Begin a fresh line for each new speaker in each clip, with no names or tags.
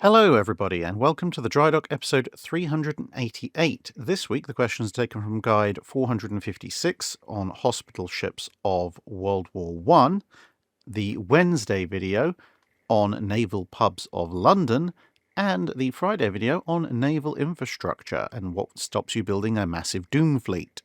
Hello everybody and welcome to the Drydock episode 388. This week the question is taken from guide 456 on hospital ships of World War I, the Wednesday video on naval pubs of London, and the Friday video on naval infrastructure and what stops you building a massive doom fleet.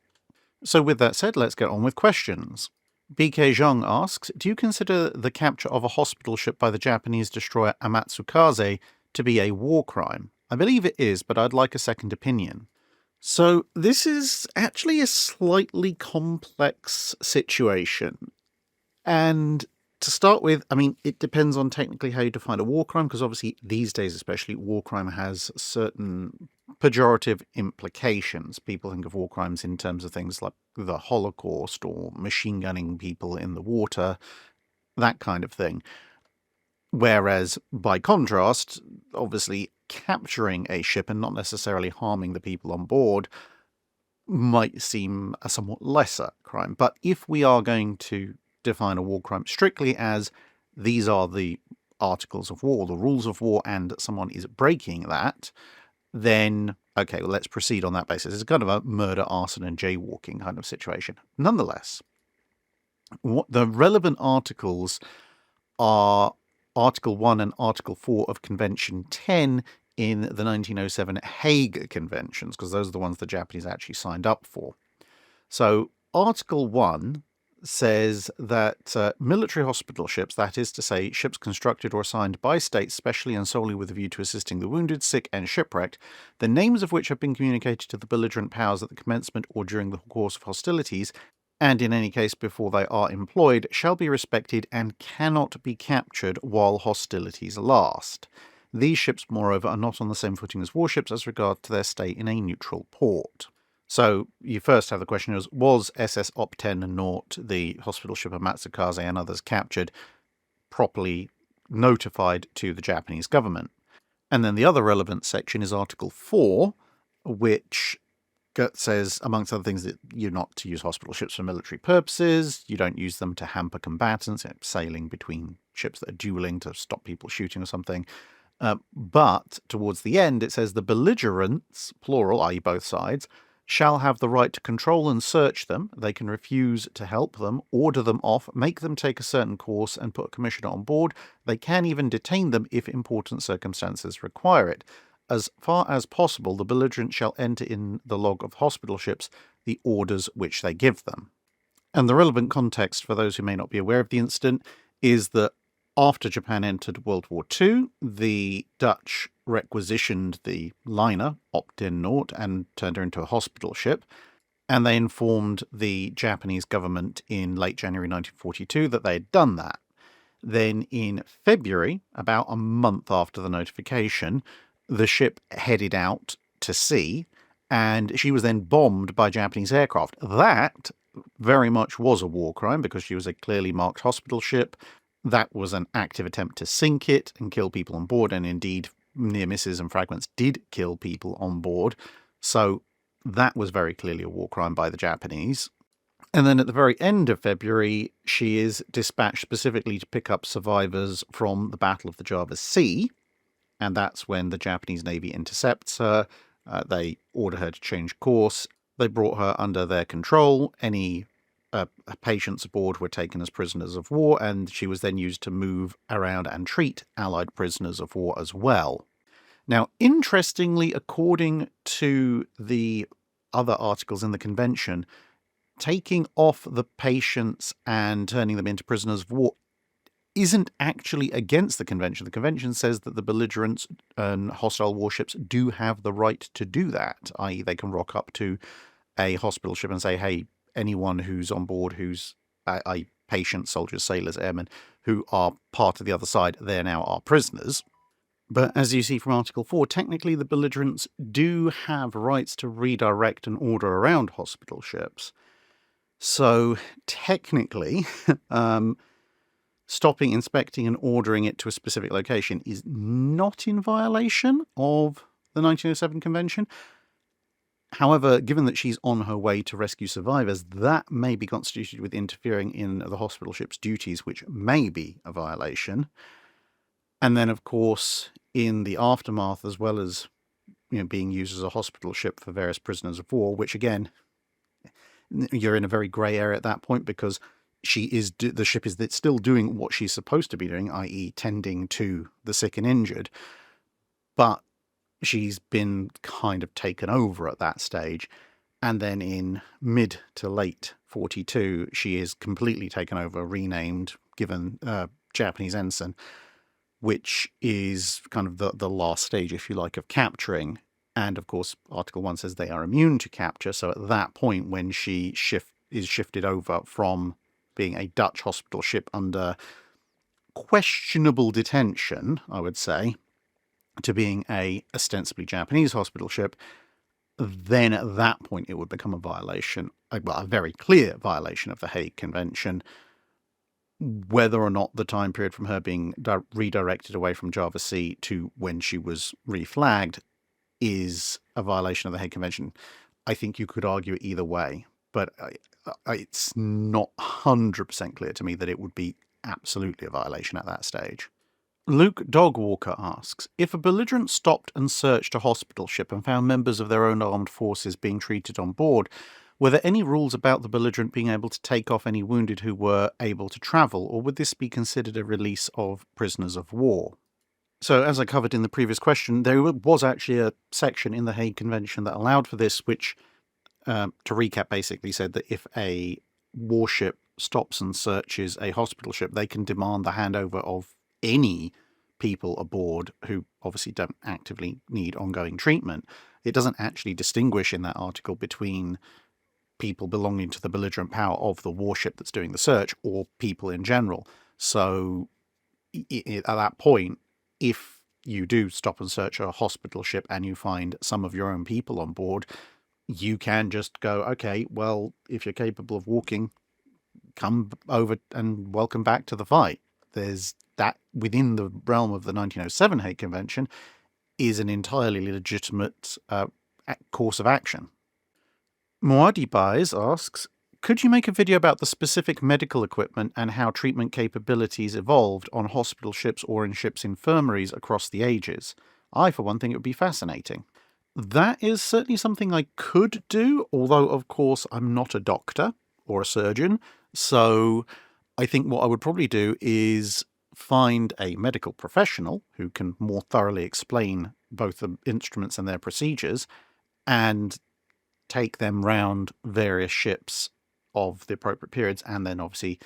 So with that said, let's get on with questions. BK Zhang asks, do you consider the capture of a hospital ship by the Japanese destroyer Amatsukaze to be a war crime? I believe it is, but I'd like a second opinion. So this is actually a slightly complex situation. And to start with, I mean, it depends on technically how you define a war crime, because obviously these days especially, war crime has certain pejorative implications. People think of war crimes in terms of things like the Holocaust or machine gunning people in the water, that kind of thing. Whereas, by contrast, obviously capturing a ship and not necessarily harming the people on board might seem a somewhat lesser crime. But if we are going to define a war crime strictly as these are the articles of war, the rules of war, and someone is breaking that, then, okay, well, let's proceed on that basis. It's kind of a murder, arson, and jaywalking kind of situation. Nonetheless, what the relevant articles are Article 1 and Article 4 of Convention 10 in the 1907 Hague Conventions, because those are the ones the Japanese actually signed up for. So Article 1 says that military hospital ships, that is to say ships constructed or assigned by states specially and solely with a view to assisting the wounded, sick, and shipwrecked, the names of which have been communicated to the belligerent powers at the commencement or during the course of hostilities, and in any case before they are employed, shall be respected and cannot be captured while hostilities last. These ships, moreover, are not on the same footing as warships as regard to their stay in a neutral port. So you first have the question was SS Op Ten Noort, the hospital ship of Matsukaze and others captured, properly notified to the Japanese government? And then the other relevant section is Article 4, which says, amongst other things, that you're not to use hospital ships for military purposes, you don't use them to hamper combatants, sailing between ships that are dueling to stop people shooting or something. But towards the end, it says the belligerents, plural, i.e. both sides, shall have the right to control and search them. They can refuse to help them, order them off, make them take a certain course, and put a commissioner on board. They can even detain them if important circumstances require it. As far as possible, the belligerent shall enter in the log of hospital ships the orders which they give them. And the relevant context for those who may not be aware of the incident is that after Japan entered World War II, the Dutch requisitioned the liner Op Ten Noort and turned her into a hospital ship, and they informed the Japanese government in late January 1942 that they had done that. Then in February, about a month after the notification, the ship headed out to sea, and she was then bombed by Japanese aircraft. That very much was a war crime because she was a clearly marked hospital ship. That was an active attempt to sink it and kill people on board, and indeed near misses and fragments did kill people on board. So that was very clearly a war crime by the Japanese. And then at the very end of February, she is dispatched specifically to pick up survivors from the Battle of the Java Sea. And that's when the Japanese Navy intercepts her. They order her to change course. They brought her under their control. Any patients aboard were taken as prisoners of war, and she was then used to move around and treat Allied prisoners of war as well. Now, interestingly, according to the other articles in the convention, taking off the patients and turning them into prisoners of war isn't actually against the convention. The convention says that the belligerents and hostile warships do have the right to do that, i.e. they can rock up to a hospital ship and say, hey, anyone who's on board who's patients, soldiers, sailors, airmen, who are part of the other side, they're now our prisoners. But as you see from Article 4, technically the belligerents do have rights to redirect and order around hospital ships. So technically, stopping, inspecting, and ordering it to a specific location is not in violation of the 1907 Convention. However, given that she's on her way to rescue survivors, that may be constituted with interfering in the hospital ship's duties, which may be a violation. And then, of course, in the aftermath, as well as being used as a hospital ship for various prisoners of war, which again, you're in a very grey area at that point, because the ship is still doing what she's supposed to be doing, i.e. tending to the sick and injured, but she's been kind of taken over at that stage. And then in mid to late 42, she is completely taken over, renamed, given Japanese ensign, which is kind of the last stage, if you like, of capturing. And of course, Article 1 says they are immune to capture. So at that point, when she is shifted over from being a Dutch hospital ship under questionable detention, I would say, to being a ostensibly Japanese hospital ship, then at that point it would become a violation, a very clear violation of the Hague Convention. Whether or not the time period from her being redirected away from Java Sea to when she was reflagged is a violation of the Hague Convention, I think you could argue it either way. But it's not 100% clear to me that it would be absolutely a violation at that stage. Luke Dogwalker asks, if a belligerent stopped and searched a hospital ship and found members of their own armed forces being treated on board, were there any rules about the belligerent being able to take off any wounded who were able to travel, or would this be considered a release of prisoners of war? So, as I covered in the previous question, there was actually a section in the Hague Convention that allowed for this, which, to recap, basically said that if a warship stops and searches a hospital ship, they can demand the handover of any people aboard who obviously don't actively need ongoing treatment. It doesn't actually distinguish in that article between people belonging to the belligerent power of the warship that's doing the search or people in general. So at that point, if you do stop and search a hospital ship and you find some of your own people on board, you can just go, okay, well, if you're capable of walking, come over and welcome back to the fight. There's that within the realm of the 1907 Hague Convention is an entirely legitimate course of action. Moadi Baez asks, could you make a video about the specific medical equipment and how treatment capabilities evolved on hospital ships or in ships' infirmaries across the ages? I, for one, think it would be fascinating. That is certainly something I could do, although, of course, I'm not a doctor or a surgeon. So I think what I would probably do is find a medical professional who can more thoroughly explain both the instruments and their procedures and take them round various ships of the appropriate periods, and then obviously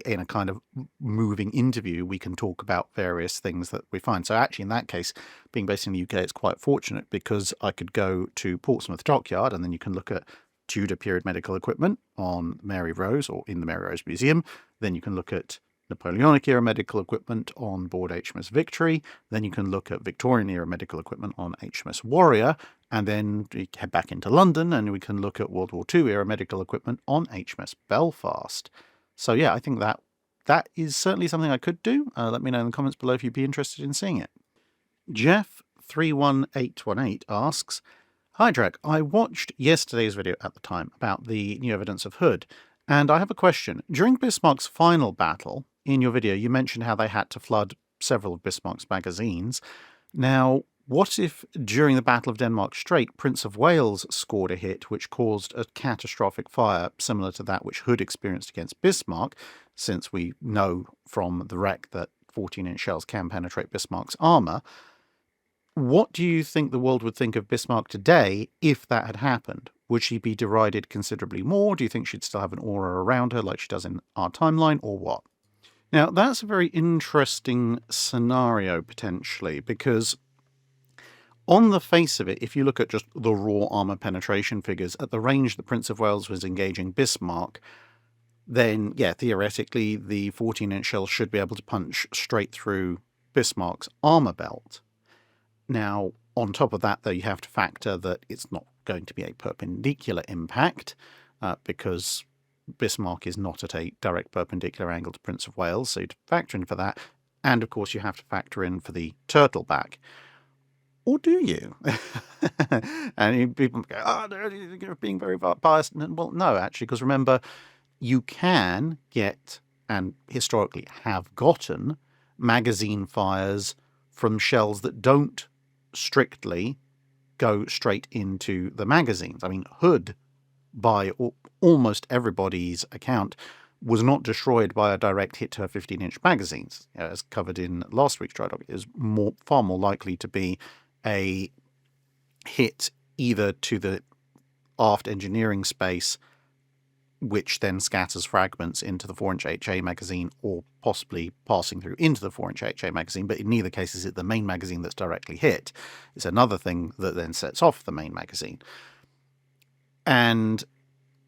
in a kind of moving interview we can talk about various things that we find. So actually in that case, being based in the UK, it's quite fortunate because I could go to Portsmouth Dockyard and then you can look at Tudor period medical equipment on Mary Rose or in the Mary Rose Museum. Then you can look at Napoleonic era medical equipment on board HMS Victory. Then you can look at Victorian era medical equipment on HMS Warrior. And then we head back into London and we can look at World War II era medical equipment on HMS Belfast. So yeah, I think that is certainly something I could do. Let me know in the comments below if you'd be interested in seeing it. Jeff31818 asks, hi Drach, I watched yesterday's video at the time about the new evidence of Hood, and I have a question. During Bismarck's final battle, in your video you mentioned how they had to flood several of Bismarck's magazines. Now, what if during the Battle of Denmark Strait, Prince of Wales scored a hit which caused a catastrophic fire similar to that which Hood experienced against Bismarck, since we know from the wreck that 14-inch shells can penetrate Bismarck's armour? What do you think the world would think of Bismarck today if that had happened? Would she be derided considerably more? Do you think she'd still have an aura around her like she does in our timeline, or what? Now, that's a very interesting scenario, potentially, because on the face of it, if you look at just the raw armour penetration figures, at the range that Prince of Wales was engaging Bismarck, then, yeah, theoretically, the 14-inch shell should be able to punch straight through Bismarck's armour belt. Now, on top of that, though, you have to factor that it's not going to be a perpendicular impact, because Bismarck is not at a direct perpendicular angle to Prince of Wales, so you'd factor in for that. And, of course, you have to factor in for the turtle back. Or do you? And people go, oh, you're being very biased. Well, no, actually, because remember, you can get, and historically have gotten, magazine fires from shells that don't strictly go straight into the magazines. I mean, Hood, by almost everybody's account, was not destroyed by a direct hit to her 15-inch magazines. As covered in last week's Drydock, it is far more likely to be a hit either to the aft engineering space, which then scatters fragments into the 4-inch HA magazine, or possibly passing through into the 4-inch HA magazine, but in neither case is it the main magazine that's directly hit. It's another thing that then sets off the main magazine. And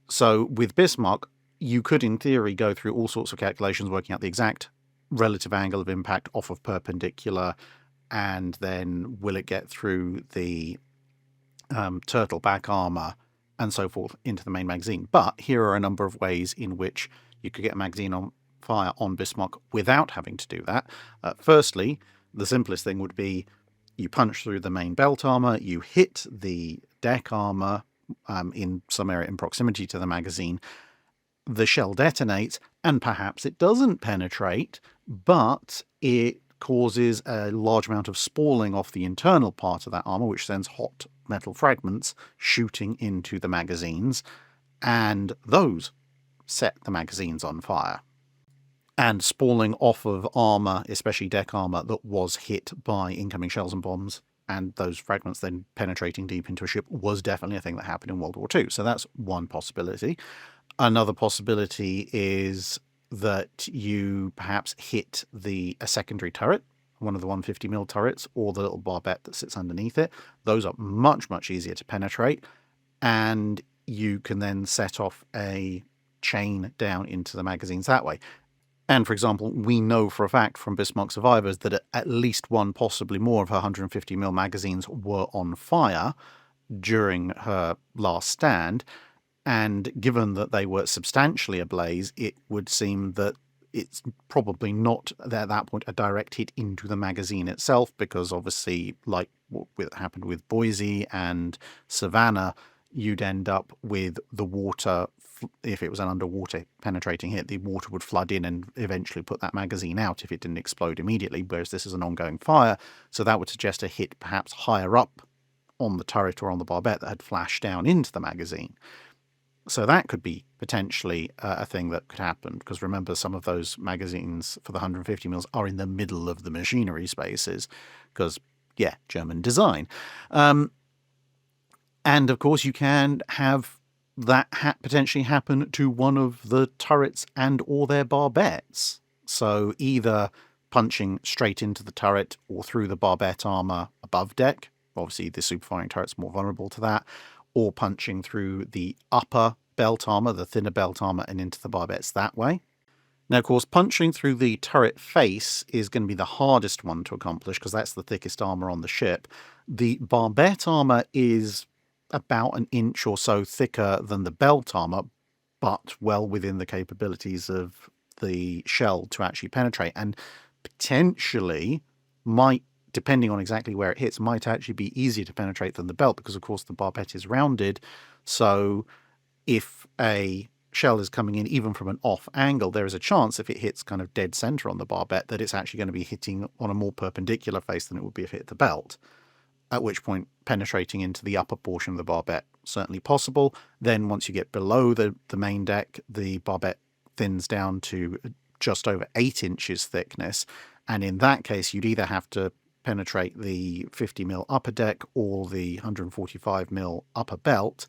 so with Bismarck, you could in theory go through all sorts of calculations working out the exact relative angle of impact off of perpendicular, and then will it get through the turtle back armor and so forth into the main magazine. But here are a number of ways in which you could get a magazine on fire on Bismarck without having to do that. Firstly, the simplest thing would be you punch through the main belt armor, you hit the deck armor in some area in proximity to the magazine, the shell detonates, and perhaps it doesn't penetrate, but it causes a large amount of spalling off the internal part of that armor, which sends hot metal fragments shooting into the magazines, and those set the magazines on fire. And spalling off of armor, especially deck armor, that was hit by incoming shells and bombs, and those fragments then penetrating deep into a ship, was definitely a thing that happened in World War II. So that's one possibility. Another possibility is that you perhaps hit a secondary turret, one of the 150mm turrets, or the little barbette that sits underneath it. Those are much, much easier to penetrate, and you can then set off a chain down into the magazines that way. And, for example, we know for a fact from Bismarck survivors that at least one, possibly more, of her 150mm magazines were on fire during her last stand, and given that they were substantially ablaze, it would seem that it's probably not, at that point, a direct hit into the magazine itself, because obviously, like what happened with Boise and Savannah, you'd end up with the water, if it was an underwater penetrating hit, the water would flood in and eventually put that magazine out if it didn't explode immediately, whereas this is an ongoing fire, so that would suggest a hit perhaps higher up on the turret or on the barbette that had flashed down into the magazine. So that could be potentially a thing that could happen, because remember, some of those magazines for the 150mm are in the middle of the machinery spaces, because, yeah, German design. And, of course, you can have that potentially happen to one of the turrets and or their barbettes. So either punching straight into the turret or through the barbette armor above deck. Obviously, the superfiring turret's more vulnerable to that. Or punching through the upper belt armor, the thinner belt armor, and into the barbettes that way. Now, of course, punching through the turret face is going to be the hardest one to accomplish, because that's the thickest armor on the ship. The barbette armor is about an inch or so thicker than the belt armor, but well within the capabilities of the shell to actually penetrate, and potentially might, depending on exactly where it hits, might actually be easier to penetrate than the belt, because of course the barbette is rounded, so if a shell is coming in even from an off angle, there is a chance if it hits kind of dead center on the barbette that it's actually going to be hitting on a more perpendicular face than it would be if it hit the belt, at which point penetrating into the upper portion of the barbette certainly possible. Then once you get below the main deck, the barbette thins down to just over 8 inches thickness, and in that case you'd either have to penetrate the 50mm upper deck or the 145mm upper belt,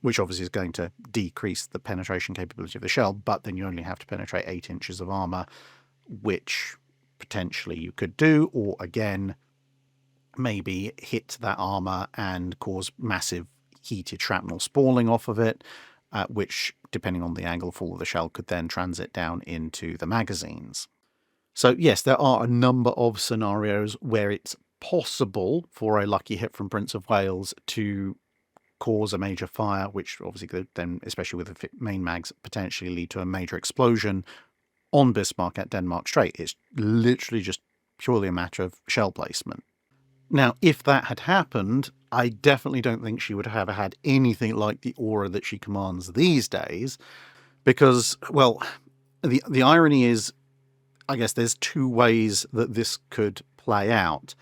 which obviously is going to decrease the penetration capability of the shell, but then you only have to penetrate 8 inches of armor, which potentially you could do, or again, maybe hit that armor and cause massive heated shrapnel spalling off of it, which, depending on the angle of fall of the shell, could then transit down into the magazines. So yes, there are a number of scenarios where it's possible for a lucky hit from Prince of Wales to cause a major fire, which obviously could then, especially with the main mags, potentially lead to a major explosion on Bismarck at Denmark Strait. It's literally just purely a matter of shell placement. Now, if that had happened, I definitely don't think she would have had anything like the aura that she commands these days, because, well, the irony is, I guess there's two ways that this could play out.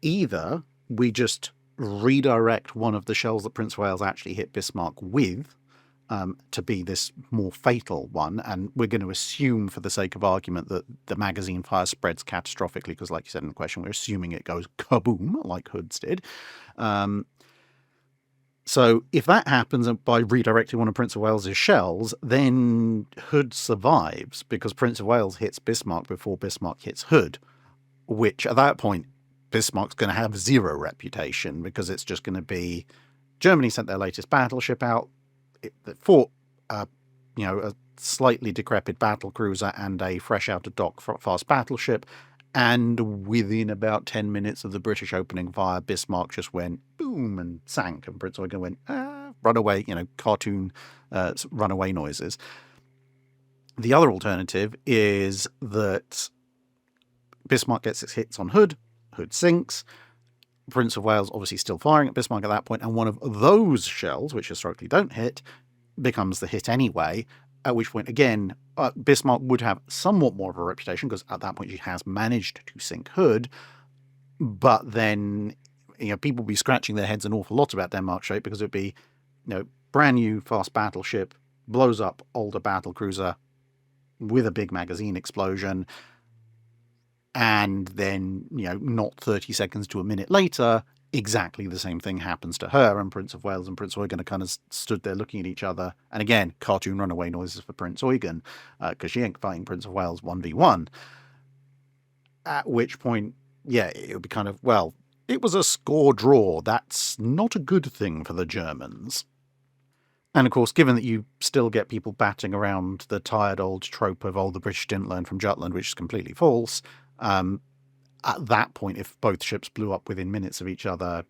Either we just redirect one of the shells that Prince of Wales actually hit Bismarck with to be this more fatal one, and we're going to assume, for the sake of argument, that the magazine fire spreads catastrophically, because, like you said in the question, we're assuming it goes kaboom, like Hood's did. So if that happens by redirecting one of Prince of Wales's shells, then Hood survives, because Prince of Wales hits Bismarck before Bismarck hits Hood, which at that point Bismarck's going to have zero reputation, because it's just going to be Germany sent their latest battleship out. It fought, a slightly decrepit battle cruiser and a fresh out of dock fast battleship, and within about 10 minutes of the British opening fire, Bismarck just went boom and sank, and Prince Eugen went run away, cartoon runaway noises. The other alternative is that Bismarck gets its hits on Hood, Hood sinks, Prince of Wales obviously still firing at Bismarck at that point, and one of those shells, which historically don't hit, becomes the hit anyway, at which point, again, Bismarck would have somewhat more of a reputation, because at that point she has managed to sink Hood, but then people would be scratching their heads an awful lot about Denmark Strait, because it would be brand new fast battleship, blows up older battle cruiser with a big magazine explosion, and then, not 30 seconds to a minute later, exactly the same thing happens to her, and Prince of Wales and Prince Eugen are kind of stood there looking at each other. And again, cartoon runaway noises for Prince Eugen, because she ain't fighting Prince of Wales 1v1. At which point, it would be kind of, well, it was a score draw. That's not a good thing for the Germans. And of course, given that you still get people batting around the tired old trope of, the British didn't learn from Jutland, which is completely false, at that point, if both ships blew up within minutes of each other,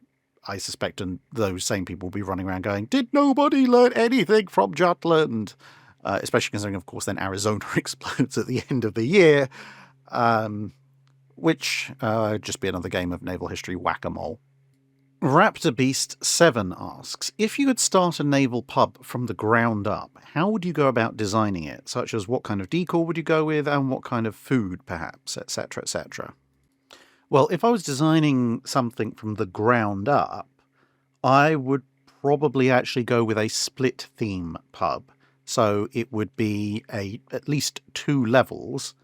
I suspect those same people will be running around going, did nobody learn anything from Jutland? Especially considering, of course, then Arizona explodes at the end of the year, which just be another game of naval history whack-a-mole. Raptor Beast 7 asks, if you could start a naval pub from the ground up, how would you go about designing it? Such as what kind of decor would you go with, and what kind of food, perhaps, etc., etc.? Well, if I was designing something from the ground up, I would probably actually go with a split theme pub. So it would be at least 2 levels,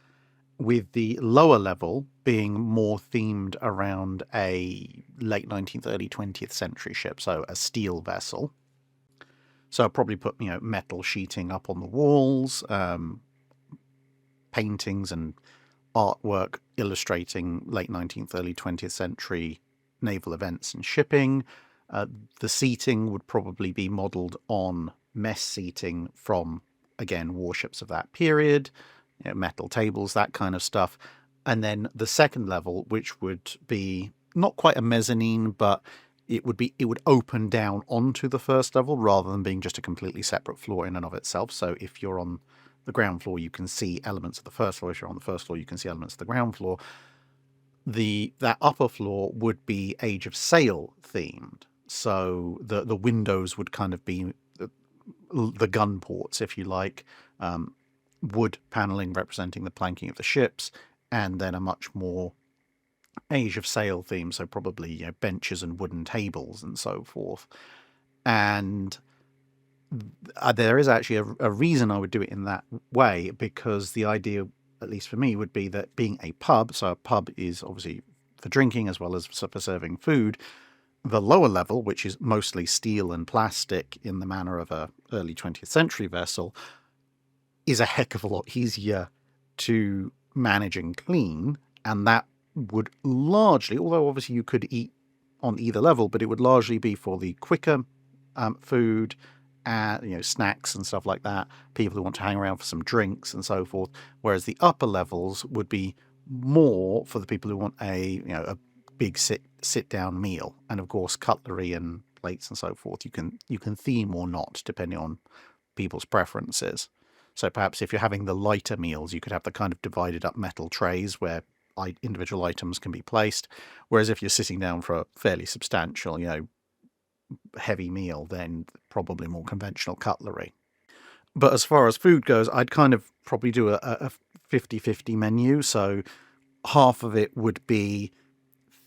with the lower level being more themed around a late 19th, early 20th century ship, so a steel vessel. So I'll probably put, metal sheeting up on the walls, paintings and artwork illustrating late 19th, early 20th century naval events and shipping. The seating would probably be modelled on mess seating from, again, warships of that period, metal tables, that kind of stuff. And then the second level, which would be not quite a mezzanine, but it would open down onto the first level rather than being just a completely separate floor in and of itself. So if you're on the ground floor, you can see elements of the first floor. If you're on the first floor, you can see elements of the ground floor. That upper floor would be Age of Sail themed. So the windows would kind of be the gun ports, if you like, wood paneling representing the planking of the ships, and then a much more Age of Sail theme, so probably benches and wooden tables and so forth. And there is actually a reason I would do it in that way, because the idea, at least for me, would be that being a pub, so a pub is obviously for drinking as well as for serving food, the lower level, which is mostly steel and plastic in the manner of a early 20th century vessel, is a heck of a lot easier to manage and clean, and that would largely, although obviously you could eat on either level, but it would largely be for the quicker food, snacks and stuff like that, people who want to hang around for some drinks and so forth, whereas the upper levels would be more for the people who want a big sit down meal, and of course cutlery and plates and so forth you can theme or not depending on people's preferences. So perhaps if you're having the lighter meals, you could have the kind of divided up metal trays where individual items can be placed. Whereas if you're sitting down for a fairly substantial, heavy meal, then probably more conventional cutlery. But as far as food goes, I'd kind of probably do a 50-50 menu. So half of it would be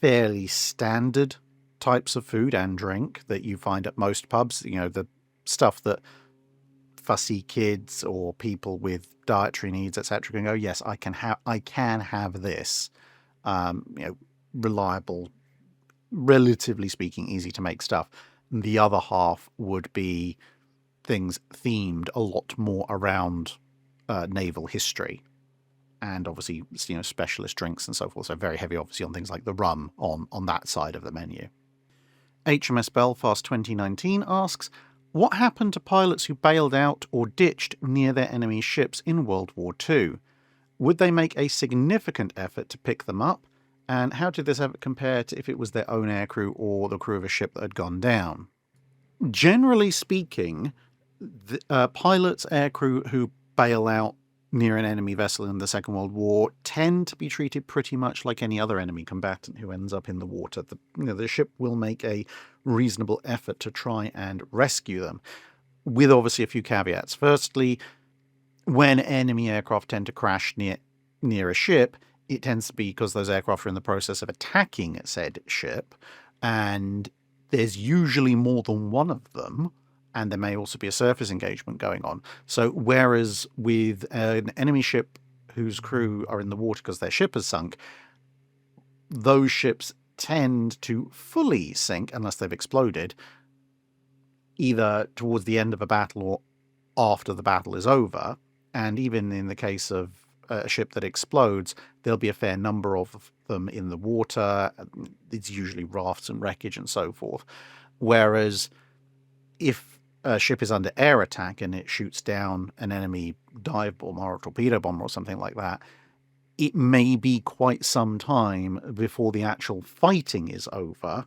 fairly standard types of food and drink that you find at most pubs. You know, the stuff that fussy kids or people with dietary needs, etc., can go, yes, I can have this. Reliable, relatively speaking, easy to make stuff. The other half would be things themed a lot more around naval history, and obviously, specialist drinks and so forth. So very heavy, obviously, on things like the rum on that side of the menu. HMS Belfast 2019 asks, what happened to pilots who bailed out or ditched near their enemy ships in World War II? Would they make a significant effort to pick them up? And how did this effort compare to if it was their own aircrew or the crew of a ship that had gone down? Generally speaking, pilots, aircrew who bail out near an enemy vessel in the Second World War tend to be treated pretty much like any other enemy combatant who ends up in the water. The ship will make a reasonable effort to try and rescue them, with obviously a few caveats. Firstly, when enemy aircraft tend to crash near a ship, it tends to be because those aircraft are in the process of attacking said ship, and there's usually more than one of them, and there may also be a surface engagement going on. So whereas with an enemy ship whose crew are in the water because their ship has sunk, those ships tend to fully sink unless they've exploded, either towards the end of a battle or after the battle is over. And even in the case of a ship that explodes, there'll be a fair number of them in the water. It's usually rafts and wreckage and so forth. Whereas if a ship is under air attack and it shoots down an enemy dive bomber or torpedo bomber or something like that, it may be quite some time before the actual fighting is over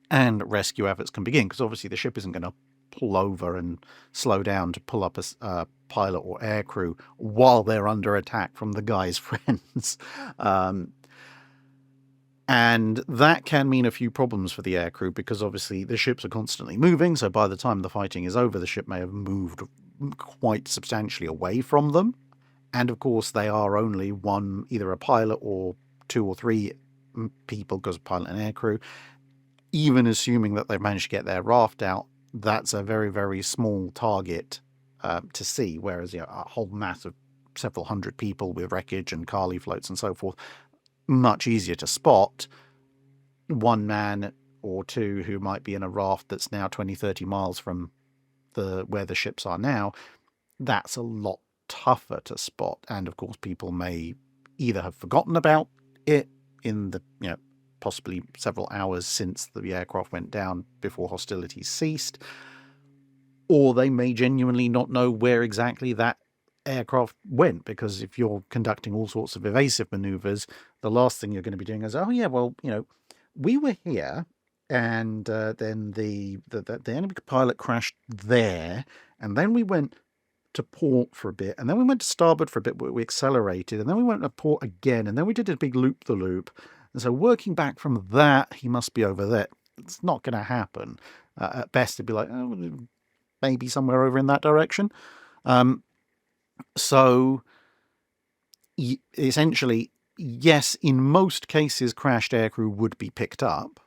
and rescue efforts can begin, because obviously the ship isn't going to pull over and slow down to pull up a pilot or aircrew while they're under attack from the guy's friends. And that can mean a few problems for the aircrew, because obviously the ships are constantly moving, so by the time the fighting is over, the ship may have moved quite substantially away from them. And of course, they are only either a pilot or 2 or 3 people, because pilot and aircrew. Even assuming that they've managed to get their raft out, that's a very, very small target to see, whereas a whole mass of several hundred people with wreckage and Carly floats and so forth, much easier to spot. One man or two who might be in a raft that's now 20-30 miles from where the ships are now, that's a lot tougher to spot. And of course, people may either have forgotten about it in the possibly several hours since the aircraft went down before hostilities ceased, or they may genuinely not know where exactly that aircraft went, because if you're conducting all sorts of evasive maneuvers, the last thing you're going to be doing is, oh yeah, well, we were here, and then the enemy pilot crashed there, and then we went to port for a bit, and then we went to starboard for a bit, but we accelerated, and then we went to port again, and then we did a big loop-the-loop. And so working back from that, he must be over there. It's not going to happen. At best, it'd be like, oh, maybe somewhere over in that direction. So essentially, yes, in most cases, crashed aircrew would be picked up,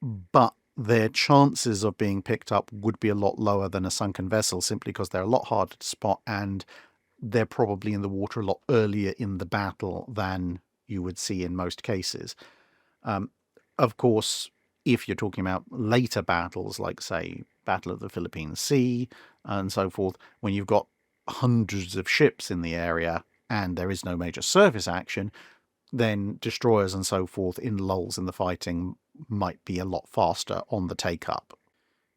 but their chances of being picked up would be a lot lower than a sunken vessel, simply because they're a lot harder to spot, and they're probably in the water a lot earlier in the battle than you would see in most cases. Of course, if you're talking about later battles, like, say, Battle of the Philippine Sea and so forth, when you've got hundreds of ships in the area and there is no major surface action, then destroyers and so forth in lulls in the fighting might be a lot faster on the take-up.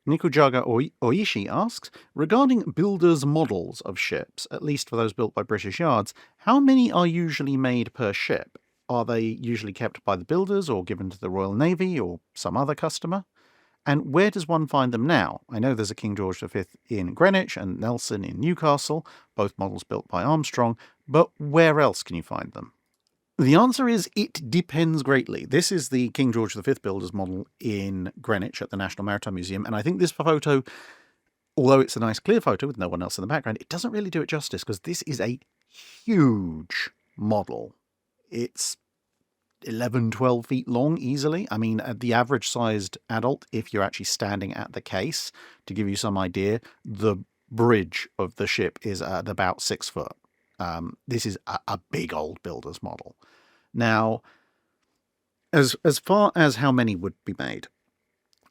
Nikujaga Oishi asks, regarding builders' models of ships, at least for those built by British yards, how many are usually made per ship? Are they usually kept by the builders or given to the Royal Navy or some other customer? And where does one find them now? I know there's a King George V in Greenwich and Nelson in Newcastle, both models built by Armstrong, but where else can you find them? The answer is it depends greatly. This is the King George V builder's model in Greenwich at the National Maritime Museum, and I think this photo although it's a nice clear photo with no one else in the background, it doesn't really do it justice because this is a huge model. It's 11, 12 feet long easily. I mean, the average sized adult, if you're actually standing at the case, to give you some idea, the bridge of the ship is at about 6 foot. This is a big old builder's model. Now, as far as how many would be made,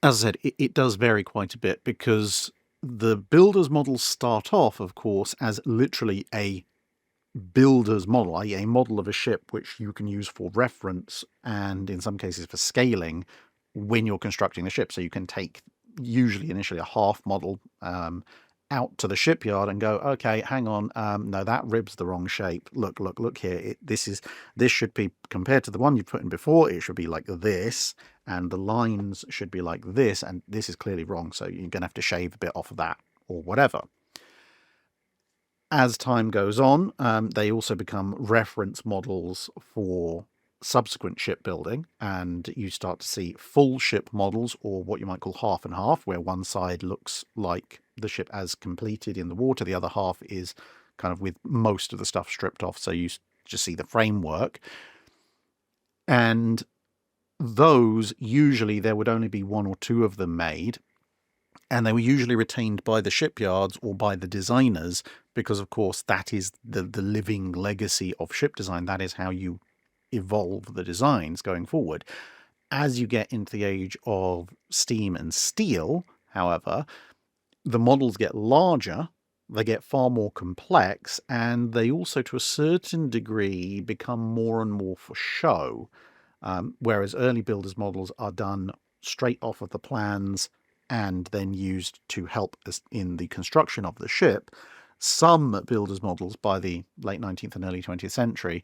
as I said, it does vary quite a bit because the builder's models start off, of course, as literally a builder's model, i.e. a model of a ship which you can use for reference and in some cases for scaling when you're constructing the ship. So you can take usually initially a half model out to the shipyard and go, okay, hang on, no, that rib's the wrong shape. Look here. This should be, compared to the one you put in before, it should be like this, and the lines should be like this, and this is clearly wrong. So you're going to have to shave a bit off of that or whatever. As time goes on, they also become reference models for subsequent shipbuilding, and you start to see full ship models, or what you might call half and half, where one side looks like the ship as completed in the water, the other half is kind of with most of the stuff stripped off, so you just see the framework. And those, usually there would only be 1 or 2 of them made, and they were usually retained by the shipyards or by the designers because, of course, that is the living legacy of ship design. That is how you evolve the designs going forward. As you get into the age of steam and steel, however, the models get larger, they get far more complex, and they also, to a certain degree, become more and more for show. Whereas early builders' models are done straight off of the plans and then used to help us in the construction of the ship. Some builders' models by the late 19th and early 20th century,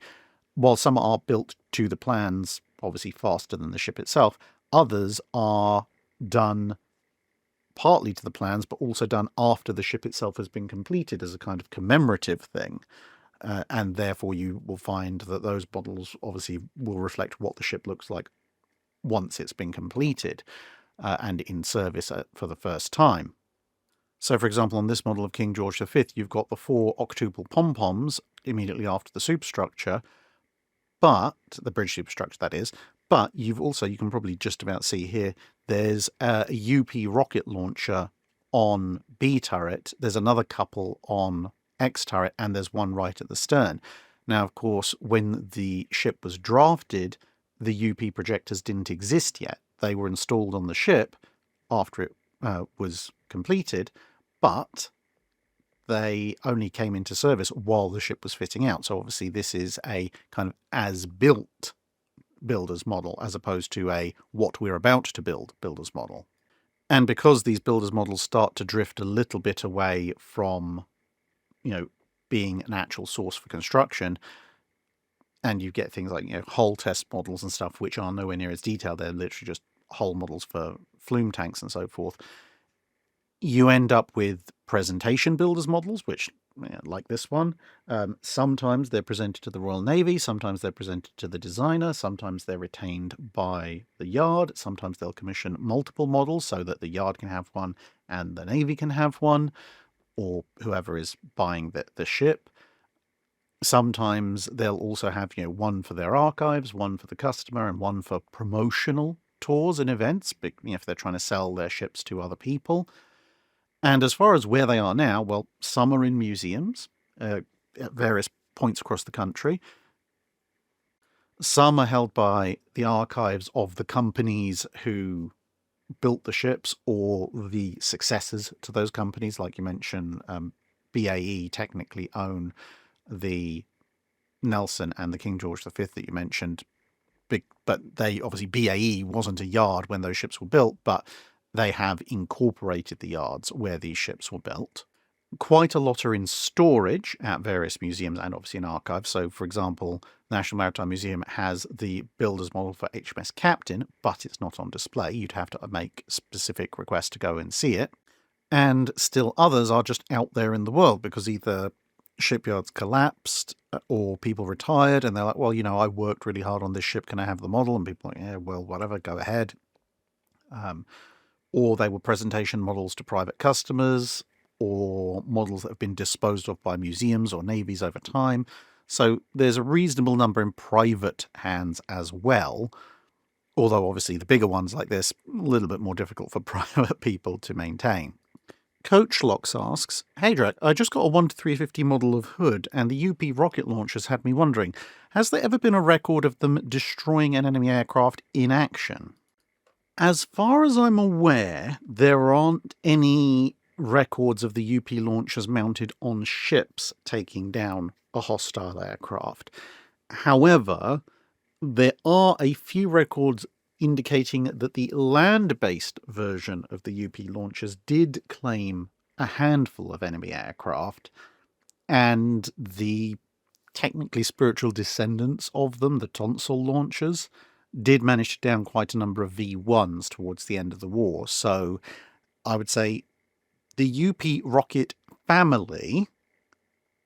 while some are built to the plans, obviously faster than the ship itself, others are done partly to the plans, but also done after the ship itself has been completed as a kind of commemorative thing. And therefore you will find that those models obviously will reflect what the ship looks like once it's been completed and in service for the first time. So, for example, on this model of King George V, you've got the 4 octuple pom-poms immediately after the superstructure, but the bridge superstructure, that is. But you've also, you can probably just about see here, there's a UP rocket launcher on B turret. There's another couple on X turret, and there's one right at the stern. Now, of course, when the ship was drafted, the UP projectors didn't exist yet. They were installed on the ship after it was completed, but they only came into service while the ship was fitting out. So obviously this is a kind of as-built builder's model as opposed to a what we're about to build builder's model. And because these builder's models start to drift a little bit away from, being an actual source for construction, and you get things like, hull test models and stuff, which are nowhere near as detailed. They're literally just hull models for flume tanks and so forth. You end up with presentation builders models, which, like this one, sometimes they're presented to the Royal Navy, sometimes they're presented to the designer, sometimes they're retained by the yard, sometimes they'll commission multiple models so that the yard can have one and the Navy can have one, or whoever is buying the ship. Sometimes they'll also have, one for their archives, one for the customer, and one for promotional tours and events, if they're trying to sell their ships to other people. And as far as where they are now, well, some are in museums at various points across the country. Some are held by the archives of the companies who built the ships or the successors to those companies. Like you mentioned, BAE technically own the Nelson and the King George V that you mentioned. But they obviously, BAE wasn't a yard when those ships were built, but they have incorporated the yards where these ships were built. Quite a lot are in storage at various museums and obviously in archives. So, for example, the National Maritime Museum has the builder's model for HMS Captain, but it's not on display. You'd have to make specific requests to go and see it. And still others are just out there in the world because either shipyards collapsed or people retired and they're like, well, I worked really hard on this ship. Can I have the model? And people are like, yeah, well, whatever, go ahead. or they were presentation models to private customers, or models that have been disposed of by museums or navies over time. So there's a reasonable number in private hands as well, although obviously the bigger ones like this, a little bit more difficult for private people to maintain. Coach Locks asks, "Hey Drach, I just got a 1-350 model of Hood, and the UP rocket launchers had me wondering, has there ever been a record of them destroying an enemy aircraft in action?" As far as I'm aware, there aren't any records of the UP launchers mounted on ships taking down a hostile aircraft. However, there are a few records indicating that the land-based version of the UP launchers did claim a handful of enemy aircraft, and the technically spiritual descendants of them, the tonsil launchers, did manage to down quite a number of V1s towards the end of the war. So I would say the UP rocket family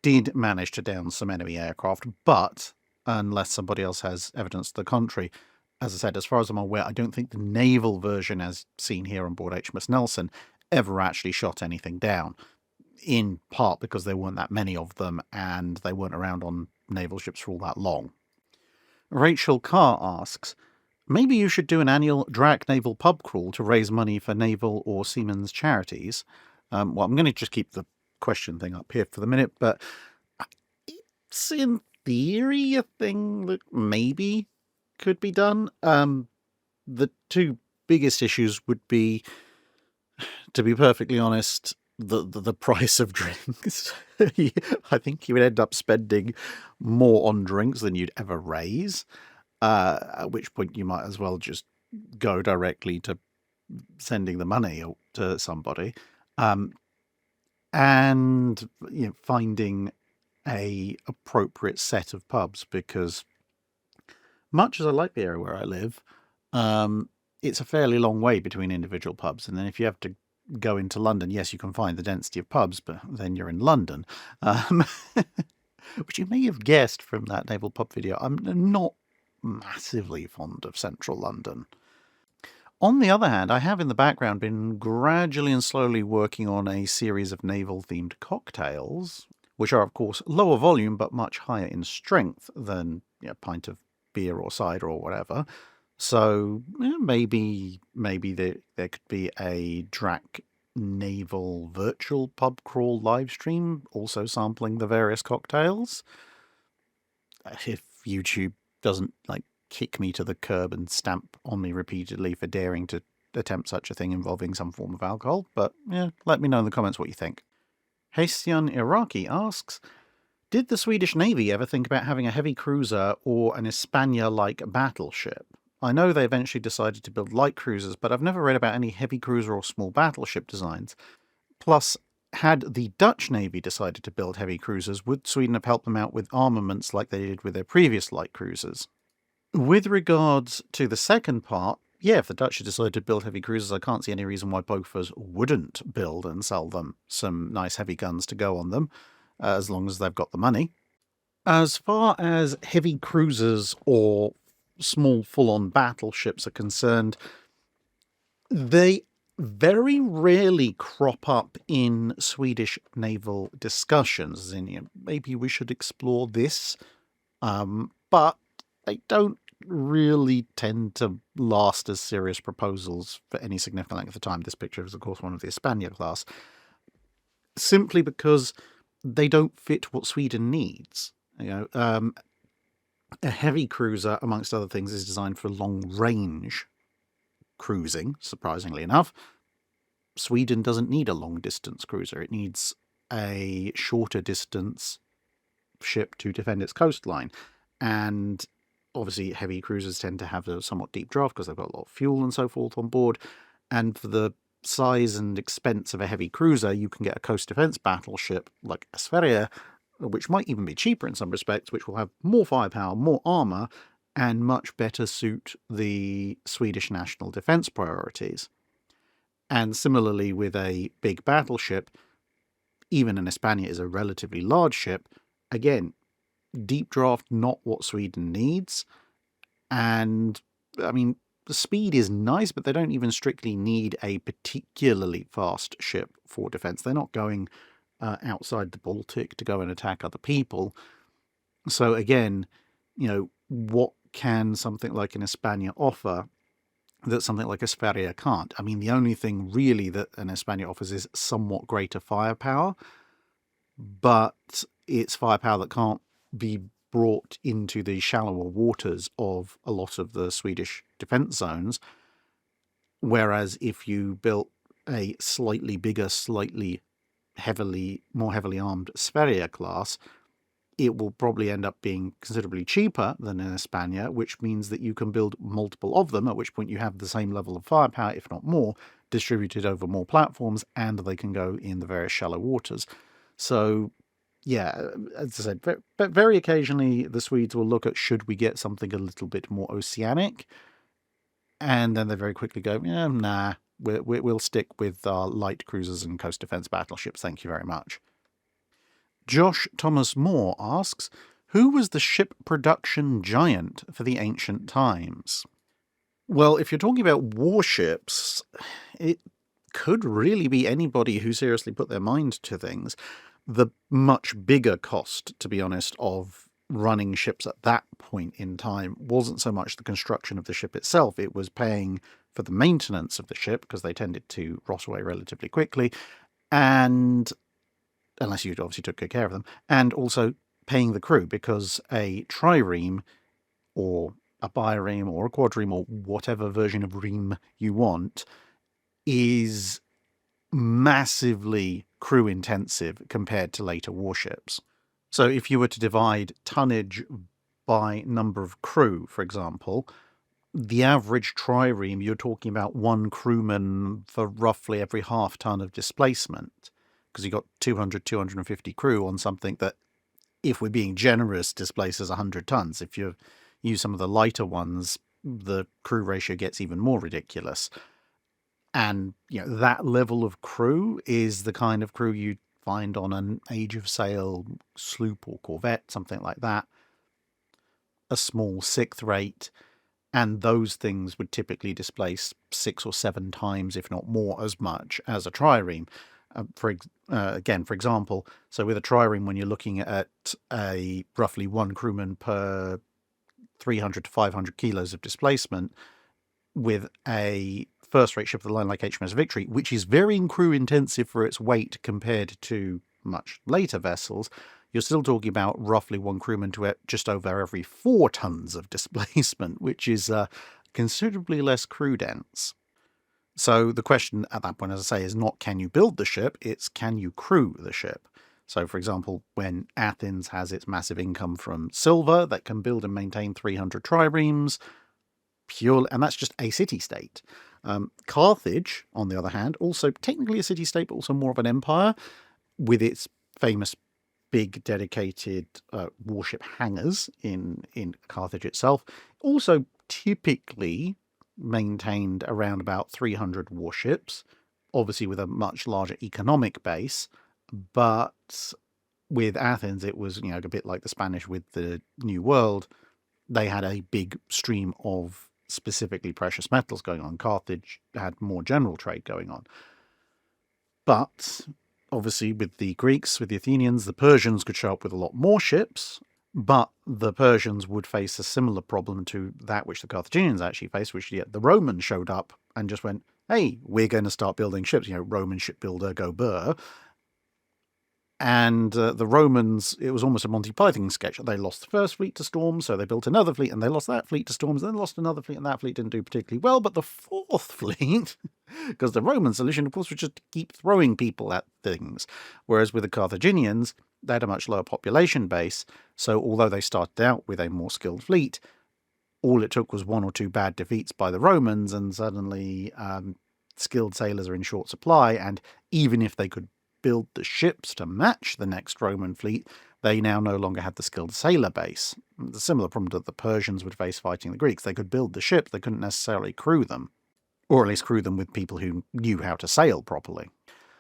did manage to down some enemy aircraft, but unless somebody else has evidence to the contrary, as I said, as far as I'm aware, I don't think the naval version, as seen here on board HMS Nelson, ever actually shot anything down, in part because there weren't that many of them and they weren't around on naval ships for all that long. Rachel Carr asks, "Maybe you should do an annual Drach Naval Pub Crawl to raise money for naval or seamen's charities." Well, I'm going to just keep the question thing up here for the minute, but it's in theory a thing that maybe could be done. The two biggest issues would be, to be perfectly honest, the price of drinks. I think you would end up spending more on drinks than you'd ever raise, at which point you might as well just go directly to sending the money to somebody, and finding a appropriate set of pubs, because much as I like the area where I live, it's a fairly long way between individual pubs, and then if you have to go into London, yes, you can find the density of pubs, but then you're in London. Which you may have guessed from that naval pub video, I'm not massively fond of central London. On the other hand, I have in the background been gradually and slowly working on a series of naval-themed cocktails, which are, of course, lower volume but much higher in strength than a pint of beer or cider or whatever. So maybe there could be a Drach Naval virtual pub crawl live stream, also sampling the various cocktails. If YouTube doesn't kick me to the curb and stamp on me repeatedly for daring to attempt such a thing involving some form of alcohol. But let me know in the comments what you think. Hestian Iraqi asks, "Did the Swedish Navy ever think about having a heavy cruiser or an Espana-like battleship? I know they eventually decided to build light cruisers, but I've never read about any heavy cruiser or small battleship designs. Plus, had the Dutch Navy decided to build heavy cruisers, would Sweden have helped them out with armaments like they did with their previous light cruisers?" With regards to the second part, if the Dutch had decided to build heavy cruisers, I can't see any reason why both of us wouldn't build and sell them some nice heavy guns to go on them, as long as they've got the money. As far as heavy cruisers or small full-on battleships are concerned, they very rarely crop up in Swedish naval discussions, as in, maybe we should explore this, but they don't really tend to last as serious proposals for any significant length of time. This picture is, of course, one of the Espana class, simply because they don't fit what Sweden needs. A heavy cruiser, amongst other things, is designed for long-range cruising, surprisingly enough. Sweden doesn't need a long-distance cruiser. It needs a shorter-distance ship to defend its coastline. And obviously, heavy cruisers tend to have a somewhat deep draft because they've got a lot of fuel and so forth on board. And for the size and expense of a heavy cruiser, you can get a coast defense battleship like a Sverige, which might even be cheaper in some respects, which will have more firepower, more armour, and much better suit the Swedish national defence priorities. And similarly with a big battleship, even an Espana is a relatively large ship. Again, deep draft, not what Sweden needs. And, I mean, the speed is nice, but they don't even strictly need a particularly fast ship for defense. They're not going outside the Baltic to go and attack other people. So again, what can something like an Espana offer that something like a Sverige can't? I mean, the only thing really that an Espana offers is somewhat greater firepower, but it's firepower that can't be brought into the shallower waters of a lot of the Swedish defence zones. Whereas if you built a slightly bigger, slightly more heavily armed Sverige class, it will probably end up being considerably cheaper than an Espana, which means that you can build multiple of them, at which point you have the same level of firepower, if not more, distributed over more platforms, and they can go in the various shallow waters. So, yeah, as I said, very occasionally the Swedes will look at, should we get something a little bit more oceanic? And then they very quickly go, nah, we'll stick with our light cruisers and coast defense battleships, thank you very much. Josh Thomas Moore asks, who was the ship production giant for the ancient times? Well, if you're talking about warships, it could really be anybody who seriously put their mind to things. The much bigger cost, to be honest, of running ships at that point in time wasn't so much the construction of the ship itself. It was paying for the maintenance of the ship, because they tended to rot away relatively quickly, and unless you obviously took good care of them, and also paying the crew, because a trireme or a bireme or a quadreme or whatever version of ream you want is massively crew intensive compared to later warships. So if you were to divide tonnage by number of crew, for example, the average trireme, you're talking about one crewman for roughly every half ton of displacement, because you've got 200, 250 crew on something that, if we're being generous, displaces 100 tons. If you use some of the lighter ones, the crew ratio gets even more ridiculous. And that level of crew is the kind of crew you'd find on an age of sail sloop or corvette, something like that, a small sixth rate, and those things would typically displace 6 or 7 times, if not more, as much as a trireme. For example, so with a trireme, when you're looking at a roughly one crewman per 300 to 500 kilos of displacement, with a first-rate ship of the line like HMS Victory, which is very crew intensive for its weight compared to much later vessels, you're still talking about roughly one crewman to just over every 4 tons of displacement, which is considerably less crew dense. So the question at that point, as I say, is not can you build the ship, it's can you crew the ship. So, for example, when Athens has its massive income from silver that can build and maintain 300 triremes, and that's just a city-state. Carthage, on the other hand, also technically a city-state, but also more of an empire, with its famous big dedicated warship hangars in Carthage itself, also typically maintained around about 300 warships, obviously with a much larger economic base. But with Athens, it was a bit like the Spanish with the New World. They had a big stream of specifically precious metals going on. Carthage had more general trade going on. But obviously with the Greeks, with the Athenians, the Persians could show up with a lot more ships, but the Persians would face a similar problem to that which the Carthaginians actually faced, which the Romans showed up and just went, hey, we're going to start building ships. Roman shipbuilder, go burr. And the Romans, it was almost a Monty Python sketch. They lost the first fleet to storms, so they built another fleet, and they lost that fleet to storms, then lost another fleet, and that fleet didn't do particularly well. But the fourth fleet, because the Roman solution, of course, was just to keep throwing people at things. Whereas with the Carthaginians, they had a much lower population base, so although they started out with a more skilled fleet, all it took was 1 or 2 bad defeats by the Romans, and suddenly skilled sailors are in short supply, and even if they could build the ships to match the next Roman fleet, they now no longer had the skilled sailor base. The similar problem that the Persians would face fighting the Greeks. They could build the ships, they couldn't necessarily crew them, or at least crew them with people who knew how to sail properly.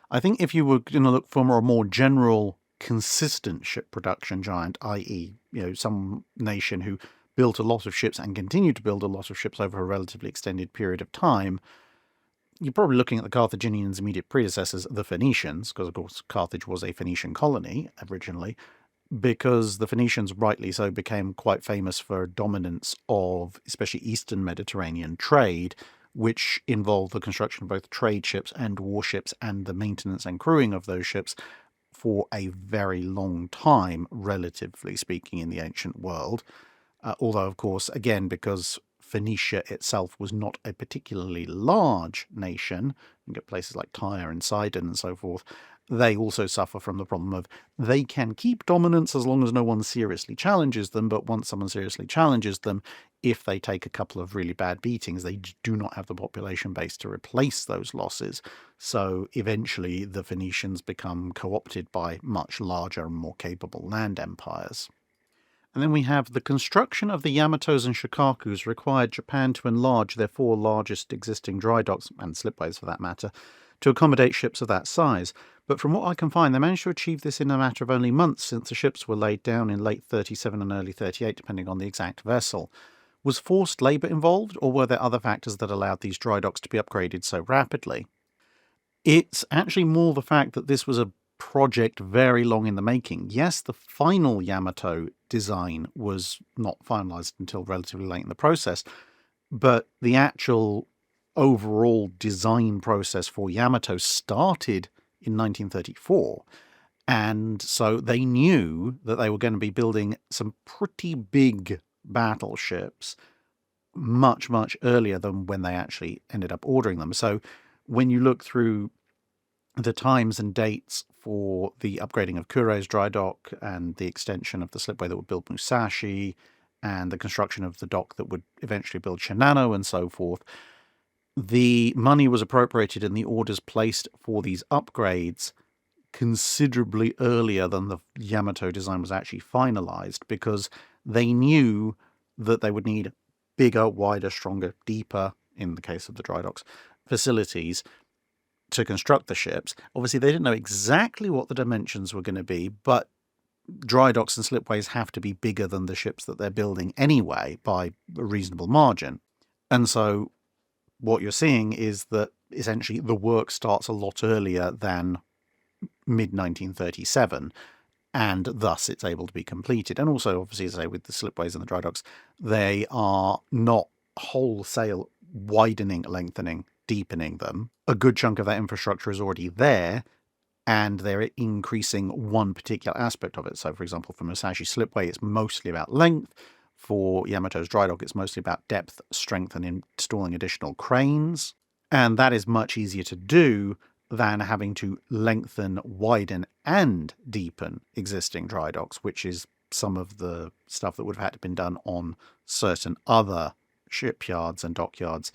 I think if you were going to look for a more general, consistent ship production giant, i.e., some nation who built a lot of ships and continued to build a lot of ships over a relatively extended period of time, you're probably looking at the Carthaginians' immediate predecessors, the Phoenicians, because of course Carthage was a Phoenician colony originally, because the Phoenicians, rightly so, became quite famous for dominance of especially Eastern Mediterranean trade, which involved the construction of both trade ships and warships and the maintenance and crewing of those ships for a very long time, relatively speaking, in the ancient world. Although, of course, again, because Phoenicia itself was not a particularly large nation, you get places like Tyre and Sidon and so forth, they also suffer from the problem of they can keep dominance as long as no one seriously challenges them, but once someone seriously challenges them, if they take a couple of really bad beatings, they do not have the population base to replace those losses. So eventually the Phoenicians become co-opted by much larger and more capable land empires. And then we have the construction of the Yamatos and Shikakus required Japan to enlarge their 4 largest existing dry docks, and slipways for that matter, to accommodate ships of that size. But from what I can find, they managed to achieve this in a matter of only months, since the ships were laid down in late 37 and early 38, depending on the exact vessel. Was forced labour involved, or were there other factors that allowed these dry docks to be upgraded so rapidly? It's actually more the fact that this was a project very long in the making. Yes, the final Yamato design was not finalized until relatively late in the process, but the actual overall design process for Yamato started in 1934, and so they knew that they were going to be building some pretty big battleships much, much earlier than when they actually ended up ordering them. So when you look through the times and dates for the upgrading of Kure's dry dock and the extension of the slipway that would build Musashi and the construction of the dock that would eventually build Shinano and so forth, the money was appropriated and the orders placed for these upgrades considerably earlier than the Yamato design was actually finalized, because they knew that they would need bigger, wider, stronger, deeper, in the case of the dry docks, facilities to construct the ships. Obviously, they didn't know exactly what the dimensions were going to be, but dry docks and slipways have to be bigger than the ships that they're building anyway by a reasonable margin. And so what you're seeing is that essentially the work starts a lot earlier than mid-1937, and thus it's able to be completed. And also, obviously, as I say, with the slipways and the dry docks, they are not wholesale widening, lengthening, deepening them. A good chunk of that infrastructure is already there, and they're increasing one particular aspect of it. So, for example, for Musashi Slipway, it's mostly about length. For Yamato's dry dock, it's mostly about depth, strength, and installing additional cranes. And that is much easier to do than having to lengthen, widen, and deepen existing dry docks, which is some of the stuff that would have had to been done on certain other shipyards and dockyards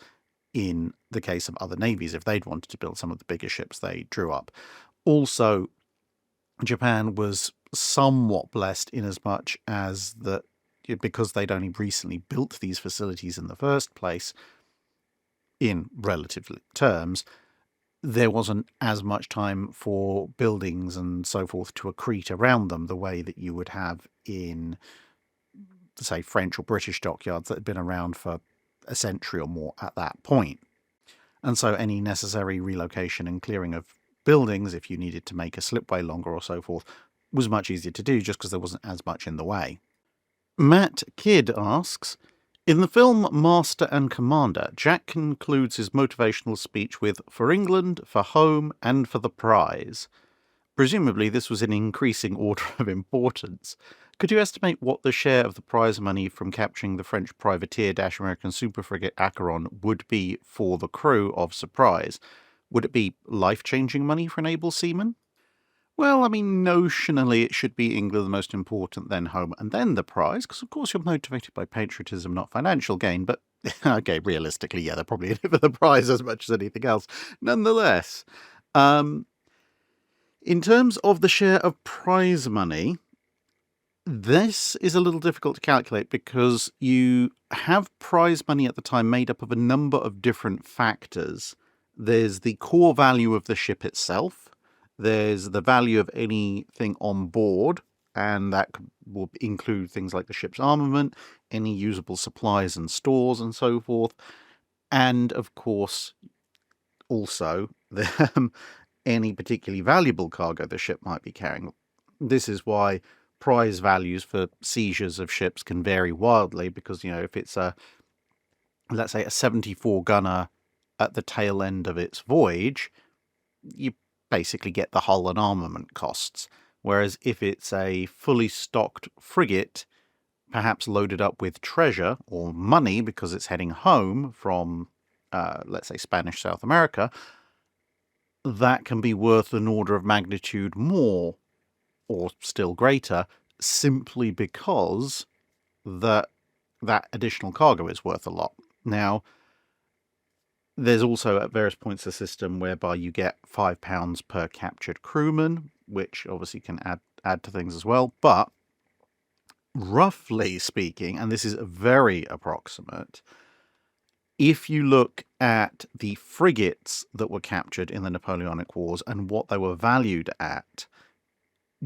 in the case of other navies, if they'd wanted to build some of the bigger ships they drew up. Also, Japan was somewhat blessed in as much as that, because they'd only recently built these facilities in the first place, in relative terms, there wasn't as much time for buildings and so forth to accrete around them the way that you would have in, say, French or British dockyards that had been around for a century or more at that point. And so any necessary relocation and clearing of buildings, if you needed to make a slipway longer or so forth, was much easier to do just because there wasn't as much in the way. Matt Kidd asks, in the film Master and Commander, Jack concludes his motivational speech with, "For England, for home, and for the prize." Presumably this was in increasing order of importance. Could you estimate what the share of the prize money from capturing the French privateer-American superfrigate Acheron would be for the crew of Surprise? Would it be life-changing money for an able seaman? Well, I mean, notionally it should be England the most important, then home, and then the prize, because of course you're motivated by patriotism, not financial gain, but okay, realistically, yeah, they're probably in it for the prize as much as anything else. Nonetheless, in terms of the share of prize money, this is a little difficult to calculate because you have prize money at the time made up of a number of different factors. There's the core value of the ship itself. There's the value of anything on board, and that will include things like the ship's armament. any usable supplies and stores and so forth. And of course, also any particularly valuable cargo the ship might be carrying. This is why prize values for seizures of ships can vary wildly, because, if it's let's say a 74 gunner at the tail end of its voyage, you basically get the hull and armament costs. Whereas if it's a fully stocked frigate, perhaps loaded up with treasure or money because it's heading home from, let's say, Spanish South America, that can be worth an order of magnitude more, or still greater, simply because that additional cargo is worth a lot. Now, there's also at various points a system whereby you get £5 per captured crewman, which obviously can add to things as well. But roughly speaking, and this is very approximate, if you look at the frigates that were captured in the Napoleonic Wars and what they were valued at,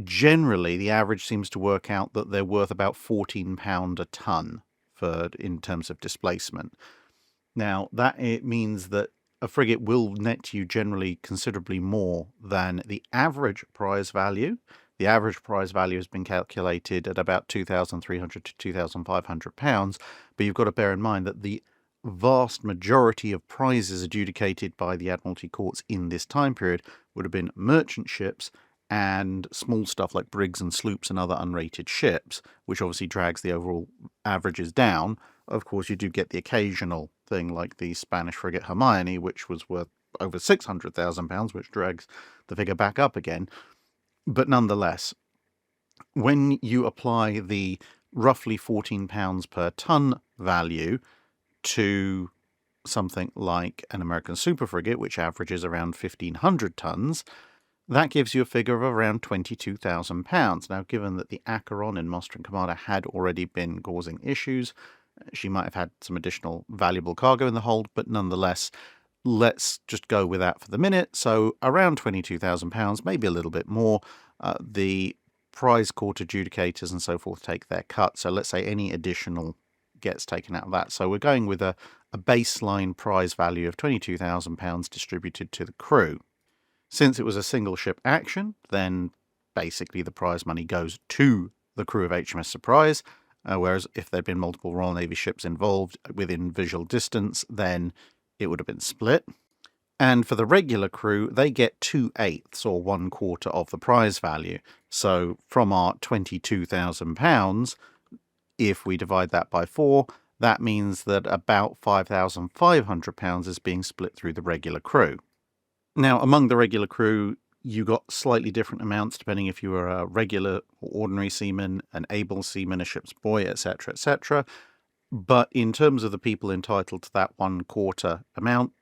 generally the average seems to work out that they're worth about £14 a ton in terms of displacement. Now, it means that a frigate will net you generally considerably more than the average prize value. The average prize value has been calculated at about £2,300 to £2,500, but you've got to bear in mind that the vast majority of prizes adjudicated by the Admiralty courts in this time period would have been merchant ships and small stuff like brigs and sloops and other unrated ships, which obviously drags the overall averages down. Of course, you do get the occasional thing like the Spanish frigate Hermione, which was worth over £600,000, which drags the figure back up again. But nonetheless, when you apply the roughly £14 per ton value to something like an American super frigate, which averages around 1,500 tons, that gives you a figure of around £22,000. Now, given that the Acheron in Master and Commander had already been causing issues, she might have had some additional valuable cargo in the hold, but nonetheless, let's just go with that for the minute. So around £22,000, maybe a little bit more. The prize court adjudicators and so forth take their cut. So let's say any additional gets taken out of that. So we're going with a baseline prize value of £22,000 distributed to the crew. Since it was a single ship action, then basically the prize money goes to the crew of HMS Surprise, whereas if there'd been multiple Royal Navy ships involved within visual distance, then it would have been split. And for the regular crew, they get 2/8 or 1/4 of the prize value. So from our £22,000, if we divide that by 4, that means that about £5,500 is being split through the regular crew. Now, among the regular crew, you got slightly different amounts depending if you were a regular or ordinary seaman, an able seaman, a ship's boy, etc., etc. But in terms of the people entitled to that 1/4 amount,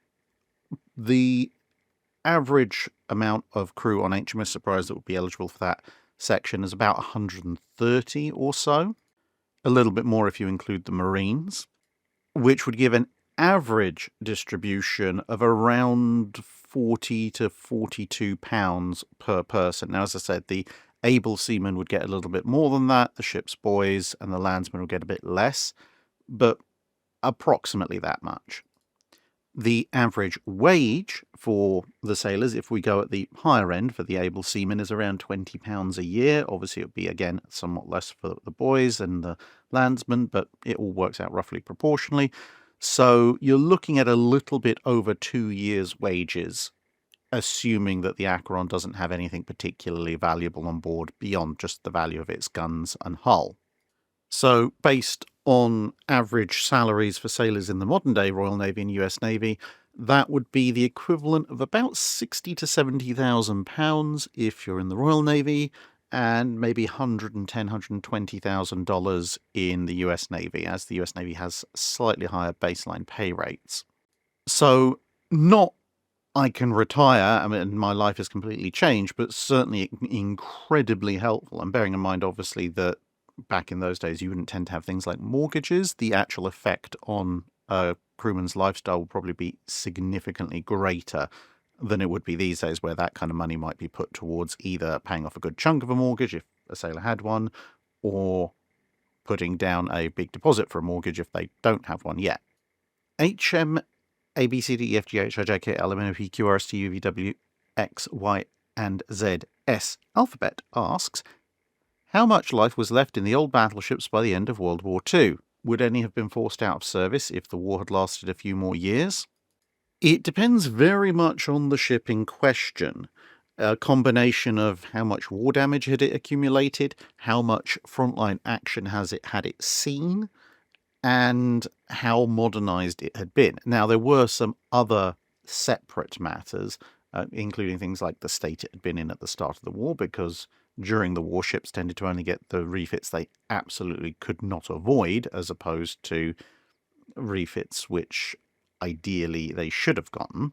the average amount of crew on HMS Surprise that would be eligible for that section is about 130 or so. A little bit more if you include the Marines, which would give an average distribution of around £40 to £42 per person. Now, as I said, the able seamen would get a little bit more than that, the ship's boys and the landsmen would get a bit less, but approximately that much. The average wage for the sailors, if we go at the higher end for the able seamen, is around £20 a year. Obviously, it would be, again, somewhat less for the boys and the landsmen, but it all works out roughly proportionally. So you're looking at a little bit over 2 years' wages, assuming that the Acheron doesn't have anything particularly valuable on board beyond just the value of its guns and hull. So based on average salaries for sailors in the modern-day Royal Navy and US Navy, that would be the equivalent of about £60,000 to £70,000 if you're in the Royal Navy, and maybe $110,000, $120,000 in the US Navy, as the US Navy has slightly higher baseline pay rates. So not I can retire, I mean, my life has completely changed, but certainly incredibly helpful. And bearing in mind, obviously, that back in those days, you wouldn't tend to have things like mortgages. The actual effect on a crewman's lifestyle will probably be significantly greater than it would be these days, where that kind of money might be put towards either paying off a good chunk of a mortgage, if a sailor had one, or putting down a big deposit for a mortgage if they don't have one yet. HM ABCDEFGHIJK LMNOP QRST UVW X Y and Z S alphabet asks, how much life was left in the old battleships by the end of World War II? Would any have been forced out of service if the war had lasted a few more years? It depends very much on the ship in question. A combination of how much war damage had it accumulated, how much frontline action had it seen, and how modernised it had been. Now, there were some other separate matters, including things like the state it had been in at the start of the war, because during the war, ships tended to only get the refits they absolutely could not avoid, as opposed to refits which ideally they should have gotten.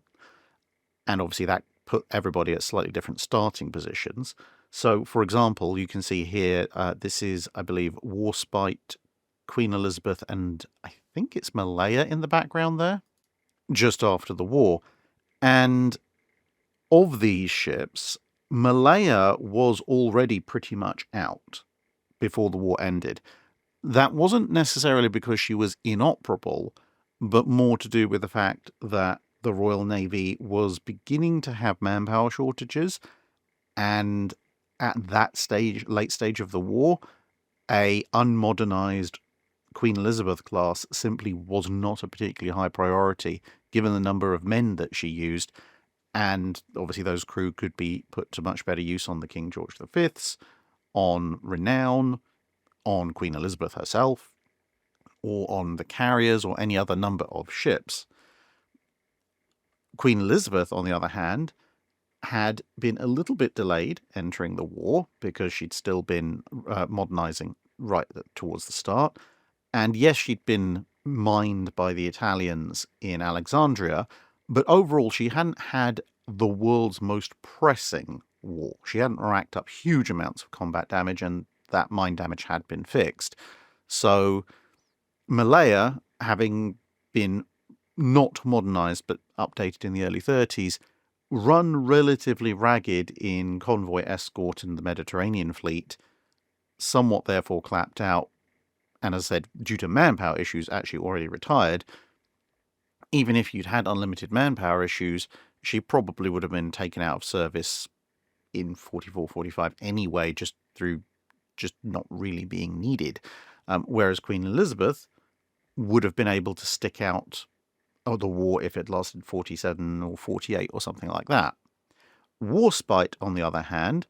And obviously that put everybody at slightly different starting positions. So, for example, you can see here, this is, I believe, Warspite, Queen Elizabeth, and I think it's Malaya in the background there, just after the war. And of these ships, Malaya was already pretty much out before the war ended. That wasn't necessarily because she was inoperable, but more to do with the fact that the Royal Navy was beginning to have manpower shortages, and at that stage, late stage of the war, a unmodernized Queen Elizabeth class simply was not a particularly high priority, given the number of men that she used, and obviously those crew could be put to much better use on the King George V's, on Renown, on Queen Elizabeth herself, or on the carriers, or any other number of ships. Queen Elizabeth, on the other hand, had been a little bit delayed entering the war because she'd still been modernising right towards the start. And yes, she'd been mined by the Italians in Alexandria, but overall she hadn't had the world's most pressing war. She hadn't racked up huge amounts of combat damage, and that mine damage had been fixed. So Malaya, having been not modernised but updated in the early 30s, run relatively ragged in convoy escort in the Mediterranean fleet, somewhat therefore clapped out, and as I said, due to manpower issues, actually already retired. Even if you'd had unlimited manpower issues, she probably would have been taken out of service in 44, 45 anyway, just through not really being needed. Whereas Queen Elizabeth would have been able to stick out the war if it lasted 47 or 48 or something like that. Warspite, on the other hand,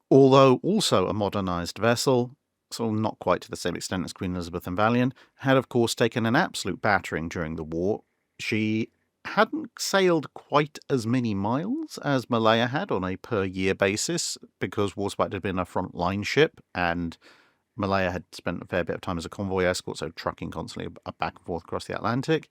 although also a modernised vessel, so not quite to the same extent as Queen Elizabeth and Valiant, had of course taken an absolute battering during the war. She hadn't sailed quite as many miles as Malaya had on a per-year basis, because Warspite had been a front-line ship, and Malaya had spent a fair bit of time as a convoy escort, so trucking constantly back and forth across the Atlantic.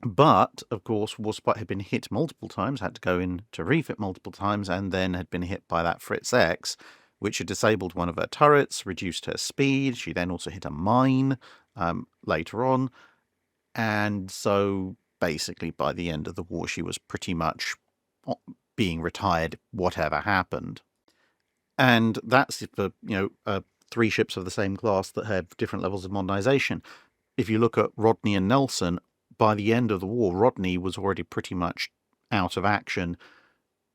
But, of course, Warspite had been hit multiple times, had to go in to refit multiple times, and then had been hit by that Fritz X, which had disabled one of her turrets, reduced her speed. She then also hit a mine later on. And so, basically, by the end of the war, she was pretty much being retired, whatever happened. And that's for, three ships of the same class that have different levels of modernisation. If you look at Rodney and Nelson, by the end of the war, Rodney was already pretty much out of action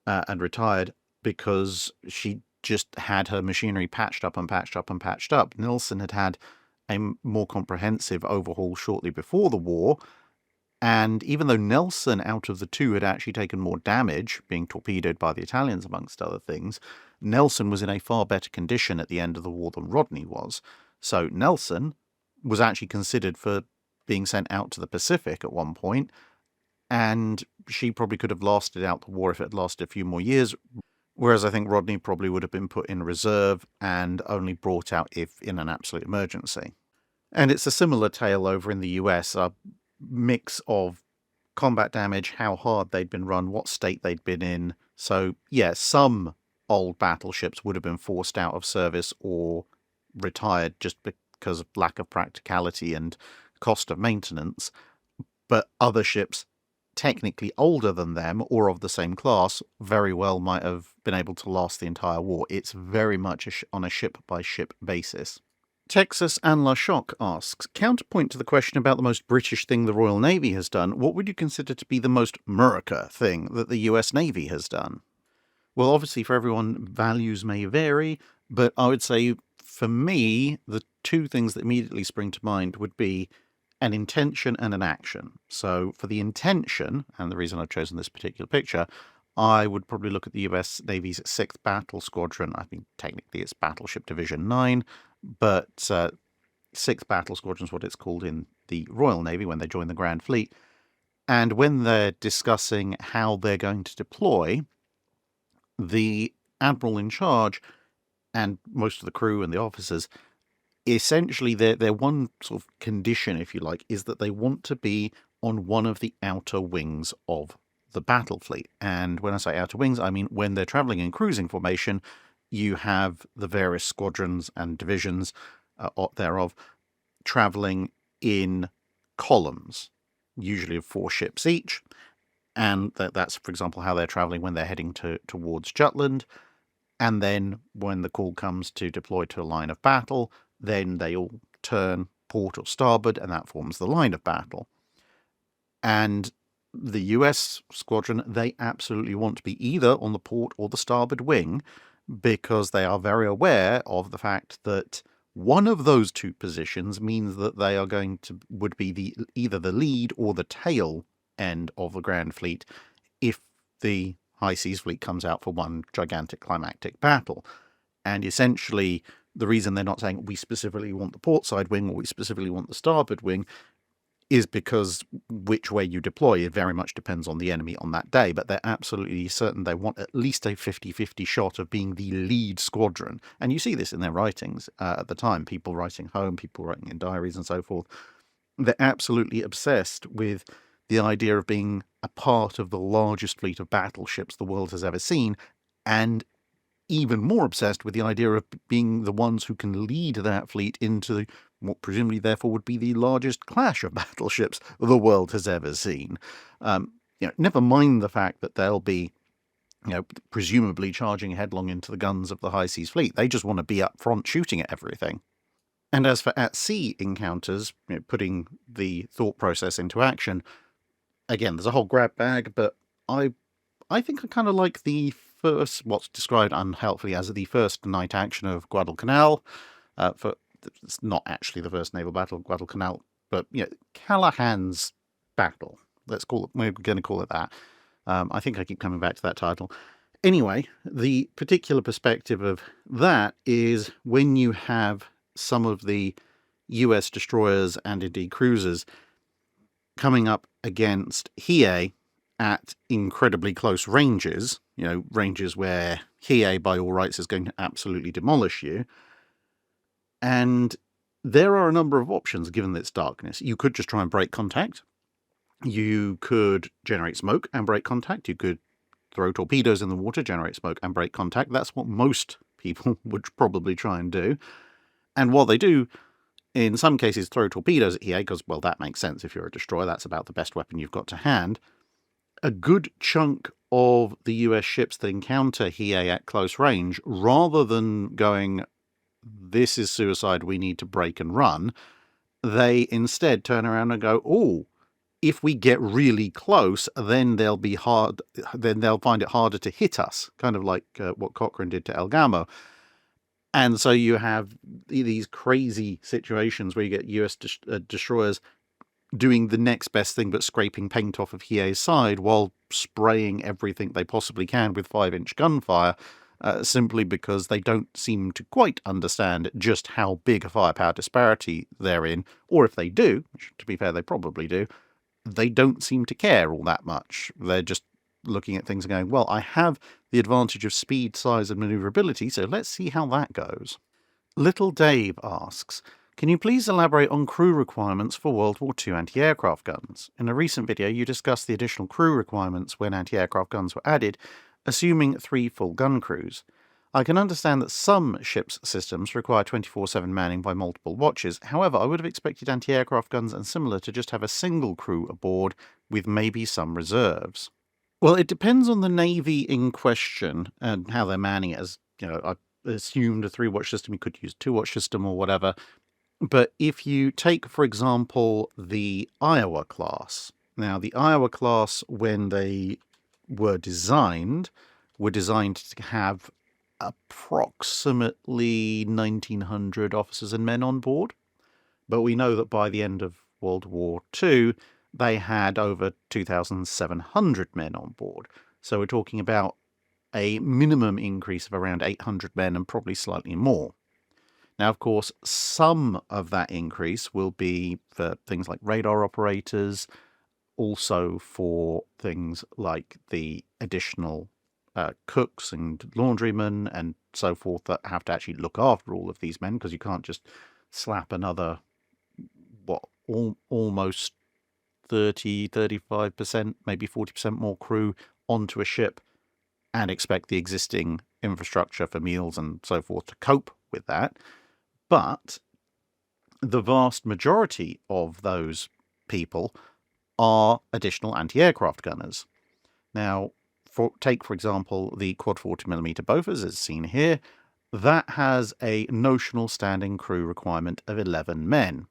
and retired, because she just had her machinery patched up and patched up and patched up. Nelson had had a more comprehensive overhaul shortly before the war, and even though Nelson, out of the two, had actually taken more damage, being torpedoed by the Italians amongst other things, Nelson was in a far better condition at the end of the war than Rodney was. So Nelson was actually considered for being sent out to the Pacific at one point, and she probably could have lasted out the war if it had lasted a few more years, whereas I think Rodney probably would have been put in reserve and only brought out if in an absolute emergency. And it's a similar tale over in the US, a mix of combat damage, how hard they'd been run, what state they'd been in. So, yeah, some old battleships would have been forced out of service or retired just because of lack of practicality and cost of maintenance, but other ships technically older than them or of the same class very well might have been able to last the entire war. It's very much on a ship-by-ship basis. Texas and La Choc asks, counterpoint to the question about the most British thing the Royal Navy has done, what would you consider to be the most Murica thing that the US Navy has done? Well, obviously for everyone, values may vary, but I would say for me, the two things that immediately spring to mind would be an intention and an action. So for the intention, and the reason I've chosen this particular picture, I would probably look at the US Navy's 6th Battle Squadron. I think technically it's Battleship Division 9, but 6th Battle Squadron is what it's called in the Royal Navy when they join the Grand Fleet. And when they're discussing how they're going to deploy, the admiral in charge and most of the crew and the officers, essentially their one sort of condition, if you like, is that they want to be on one of the outer wings of the battle fleet. And when I say outer wings, I mean when they're traveling in cruising formation, you have the various squadrons and divisions thereof traveling in columns, usually of 4 ships each. And that's, for example, how they're traveling when they're heading towards Jutland. And then when the call comes to deploy to a line of battle, then they all turn port or starboard, and that forms the line of battle. And the US squadron, they absolutely want to be either on the port or the starboard wing, because they are very aware of the fact that one of those two positions means that they are would be either the lead or the tail end of the Grand Fleet if the High Seas Fleet comes out for one gigantic climactic battle. And essentially, the reason they're not saying we specifically want the port side wing or we specifically want the starboard wing is because which way you deploy, it very much depends on the enemy on that day. But they're absolutely certain they want at least a 50-50 shot of being the lead squadron. And you see this in their writings at the time, people writing home, people writing in diaries and so forth. They're absolutely obsessed with the idea of being a part of the largest fleet of battleships the world has ever seen, and even more obsessed with the idea of being the ones who can lead that fleet into what presumably therefore would be the largest clash of battleships the world has ever seen. Never mind the fact that they'll be presumably charging headlong into the guns of the High Seas Fleet. They just want to be up front shooting at everything. And as for at-sea encounters, putting the thought process into action, again, there's a whole grab bag, but I think I kind of like the first, what's described unhelpfully as the first night action of Guadalcanal. It's not actually the first naval battle of Guadalcanal, but Callahan's battle. Let's call it. We're going to call it that. I think I keep coming back to that title. Anyway, the particular perspective of that is when you have some of the US destroyers and indeed cruisers coming up against Hiei at incredibly close ranges, ranges where Hiei by all rights is going to absolutely demolish you. And there are a number of options given its darkness. You could just try and break contact. You could generate smoke and break contact. You could throw torpedoes in the water, generate smoke and break contact. That's what most people would probably try and do. And what they do, in some cases, throw torpedoes at Hiei, because, well, that makes sense if you're a destroyer. That's about the best weapon you've got to hand. A good chunk of the US ships that encounter Hiei at close range, rather than going, this is suicide, we need to break and run, they instead turn around and go, oh, if we get really close, then they'll find it harder to hit us, kind of like what Cochrane did to El Gamo. And so you have these crazy situations where you get US destroyers doing the next best thing but scraping paint off of Hiei's side while spraying everything they possibly can with 5-inch gunfire, simply because they don't seem to quite understand just how big a firepower disparity they're in. Or if they do, which to be fair they probably do, they don't seem to care all that much. They're just looking at things and going, well, I have the advantage of speed, size and maneuverability, so let's see how that goes. Little Dave asks, can you please elaborate on crew requirements for World War II anti-aircraft guns? In a recent video, you discussed the additional crew requirements when anti-aircraft guns were added, assuming 3 full gun crews. I can understand that some ships' systems require 24/7 manning by multiple watches. However, I would have expected anti-aircraft guns and similar to just have a single crew aboard with maybe some reserves. Well, it depends on the navy in question and how they're manning it. As I assumed a 3-watch system. You could use a 2-watch system or whatever. But if you take, for example, the Iowa class. Now, the Iowa class, when they were designed to have approximately 1,900 officers and men on board. But we know that by the end of World War II, they had over 2,700 men on board. So we're talking about a minimum increase of around 800 men and probably slightly more. Now, of course, some of that increase will be for things like radar operators, also for things like the additional cooks and laundrymen and so forth that have to actually look after all of these men, because you can't just slap another, almost 30, 35%, maybe 40% more crew onto a ship and expect the existing infrastructure for meals and so forth to cope with that. But the vast majority of those people are additional anti-aircraft gunners. Now, take, for example, the quad 40mm Bofors, as seen here. That has a notional standing crew requirement of 11 men.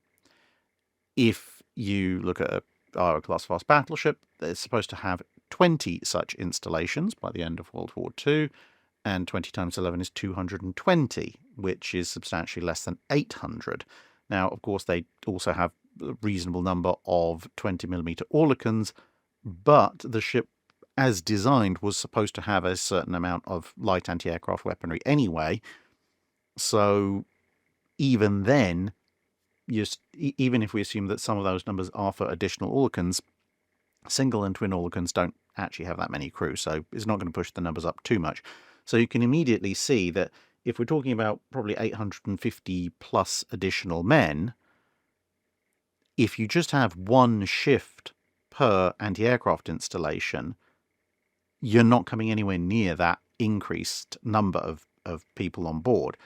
If you look at a Iowa class fast battleship, it's supposed to have 20 such installations by the end of World War II, and 20 times 11 is 220, which is substantially less than 800. Now, of course, they also have a reasonable number of 20mm Oerlikons, but the ship, as designed, was supposed to have a certain amount of light anti-aircraft weaponry anyway. So even then, even if we assume that some of those numbers are for additional Oerlikons, single and twin Oerlikons don't actually have that many crew, so it's not going to push the numbers up too much. So you can immediately see that if we're talking about probably 850 plus additional men, if you just have one shift per anti-aircraft installation, you're not coming anywhere near that increased number of people on board.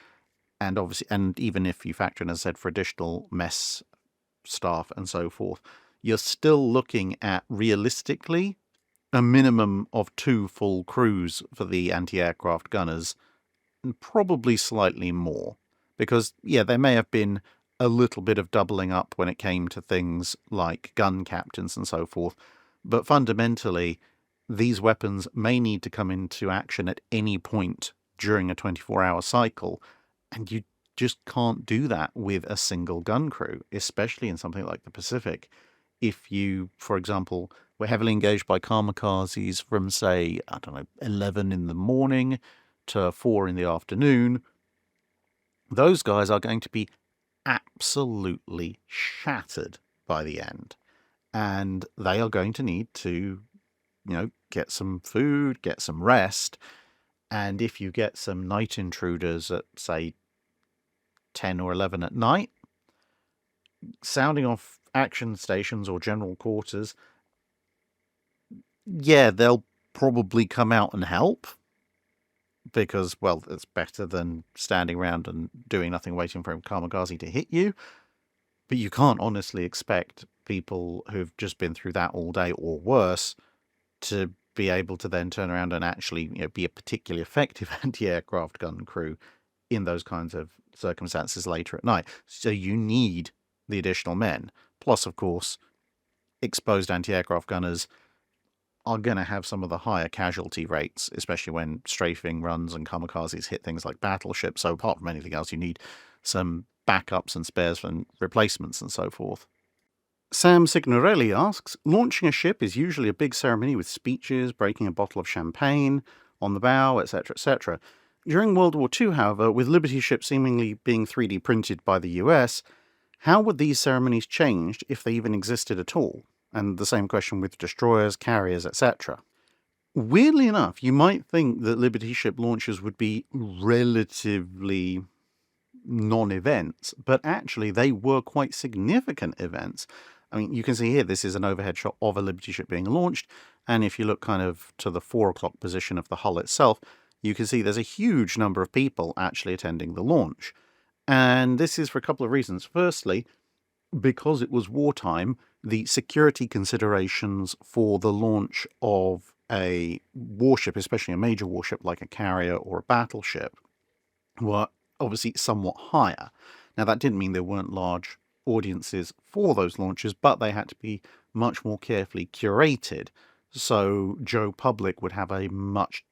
And obviously, and even if you factor in, as I said, for additional mess staff and so forth, you're still looking at, realistically, a minimum of 2 full crews for the anti-aircraft gunners, and probably slightly more. Because, yeah, there may have been a little bit of doubling up when it came to things like gun captains and so forth, but fundamentally, these weapons may need to come into action at any point during a 24-hour cycle, and you just can't do that with a single gun crew, especially in something like the Pacific. If you, for example, were heavily engaged by kamikazes from, say, 11 in the morning to 4 in the afternoon, those guys are going to be absolutely shattered by the end. And they are going to need to, get some food, get some rest. And if you get some night intruders at, say, 10 or 11 at night, sounding off action stations or general quarters, yeah, they'll probably come out and help, because, well, it's better than standing around and doing nothing waiting for a kamikaze to hit you. But you can't honestly expect people who've just been through that all day or worse to be able to then turn around and actually be a particularly effective anti-aircraft gun crew in those kinds of circumstances later at night. So you need the additional men. Plus, of course, exposed anti-aircraft gunners are going to have some of the higher casualty rates, especially when strafing runs and kamikazes hit things like battleships. So apart from anything else, you need some backups and spares and replacements and so forth. Sam Signorelli asks, launching a ship is usually a big ceremony with speeches, breaking a bottle of champagne on the bow, etc., etc. During World War II, however, with Liberty ships seemingly being 3D printed by the US, how would these ceremonies change if they even existed at all? And the same question with destroyers, carriers, etc. Weirdly enough, you might think that Liberty ship launches would be relatively non-events, but actually they were quite significant events. I mean, you can see here, this is an overhead shot of a Liberty ship being launched, and if you look kind of to the 4 o'clock position of the hull itself, you can see there's a huge number of people actually attending the launch. And this is for a couple of reasons. Firstly, because it was wartime, the security considerations for the launch of a warship, especially a major warship like a carrier or a battleship, were obviously somewhat higher. Now, that didn't mean there weren't large audiences for those launches, but they had to be much more carefully curated. So Joe Public would have a much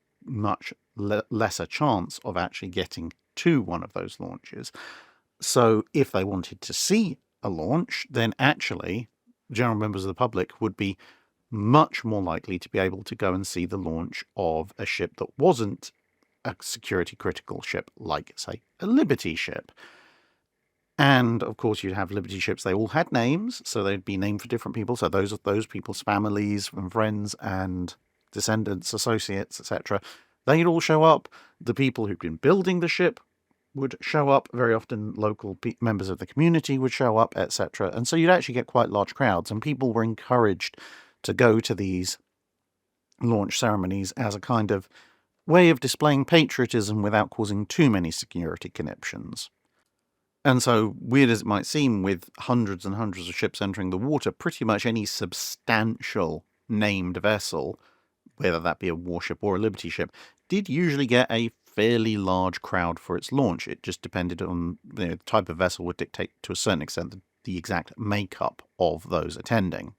lesser chance of actually getting to one of those launches. So if they wanted to see a launch, then actually general members of the public would be much more likely to be able to go and see the launch of a ship that wasn't a security critical ship, like, say, a Liberty ship. And of course, you'd have Liberty ships. They all had names, so they'd be named for different people. So those people's families and friends and descendants, associates, etc., they'd all show up. The people who'd been building the ship would show up. Very often, local members of the community would show up, etc. And so you'd actually get quite large crowds, and people were encouraged to go to these launch ceremonies as a kind of way of displaying patriotism without causing too many security conniptions. And so, weird as it might seem, with hundreds and hundreds of ships entering the water, pretty much any substantial named vessel, whether that be a warship or a Liberty ship, did usually get a fairly large crowd for its launch. It just depended on the type of vessel would dictate to a certain extent the exact makeup of those attending.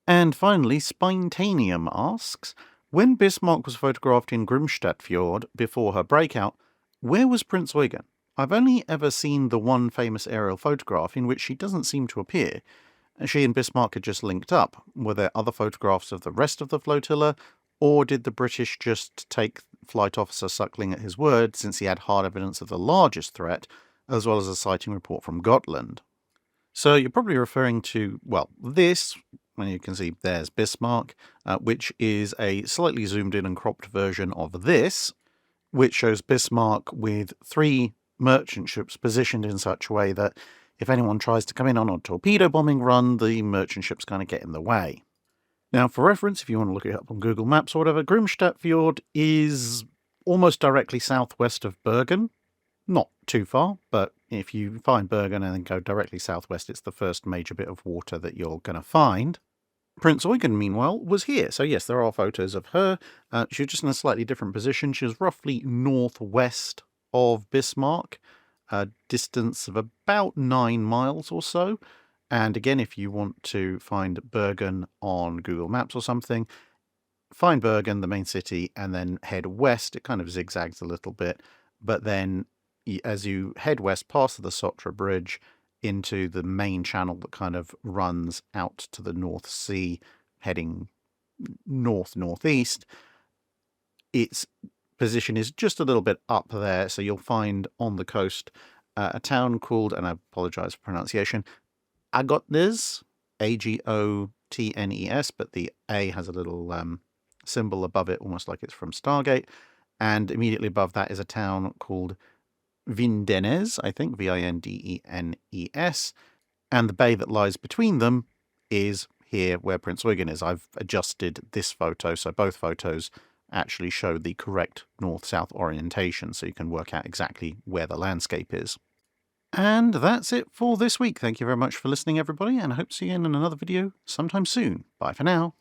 And finally, Spintanium asks, when Bismarck was photographed in Grimstadfjord before her breakout, where was Prinz Eugen? I've only ever seen the one famous aerial photograph in which she doesn't seem to appear. She and Bismarck had just linked up. Were there other photographs of the rest of the flotilla, or did the British just take Flight Officer Suckling at his word, since he had hard evidence of the largest threat, as well as a sighting report from Gotland? So you're probably referring to, well, this, when you can see there's Bismarck, which is a slightly zoomed in and cropped version of this, which shows Bismarck with 3 merchant ships positioned in such a way that if anyone tries to come in on a torpedo bombing run, the merchant ships kind of get in the way. Now, for reference, if you want to look it up on Google Maps or whatever, Grimstadfjord is almost directly southwest of Bergen. Not too far, but if you find Bergen and then go directly southwest, it's the first major bit of water that you're going to find. Prinz Eugen, meanwhile, was here. So yes, there are photos of her. She was just in a slightly different position. She was roughly northwest of Bismarck, a distance of about 9 miles or so. And again, if you want to find Bergen on Google Maps or something, find Bergen, the main city, and then head west. It kind of zigzags a little bit, but then as you head west past the Sotra Bridge into the main channel that kind of runs out to the North Sea, heading north-northeast, its position is just a little bit up there. So you'll find on the coast a town called, and I apologize for pronunciation, Agotnes, Agotnes, but the A has a little symbol above it, almost like it's from Stargate. And immediately above that is a town called Vindenes, I think, Vindenes. And the bay that lies between them is here where Prinz Eugen is. I've adjusted this photo, so both photos actually show the correct north-south orientation, so you can work out exactly where the landscape is. And that's it for this week. Thank you very much for listening, everybody, and I hope to see you in another video sometime soon. Bye for now.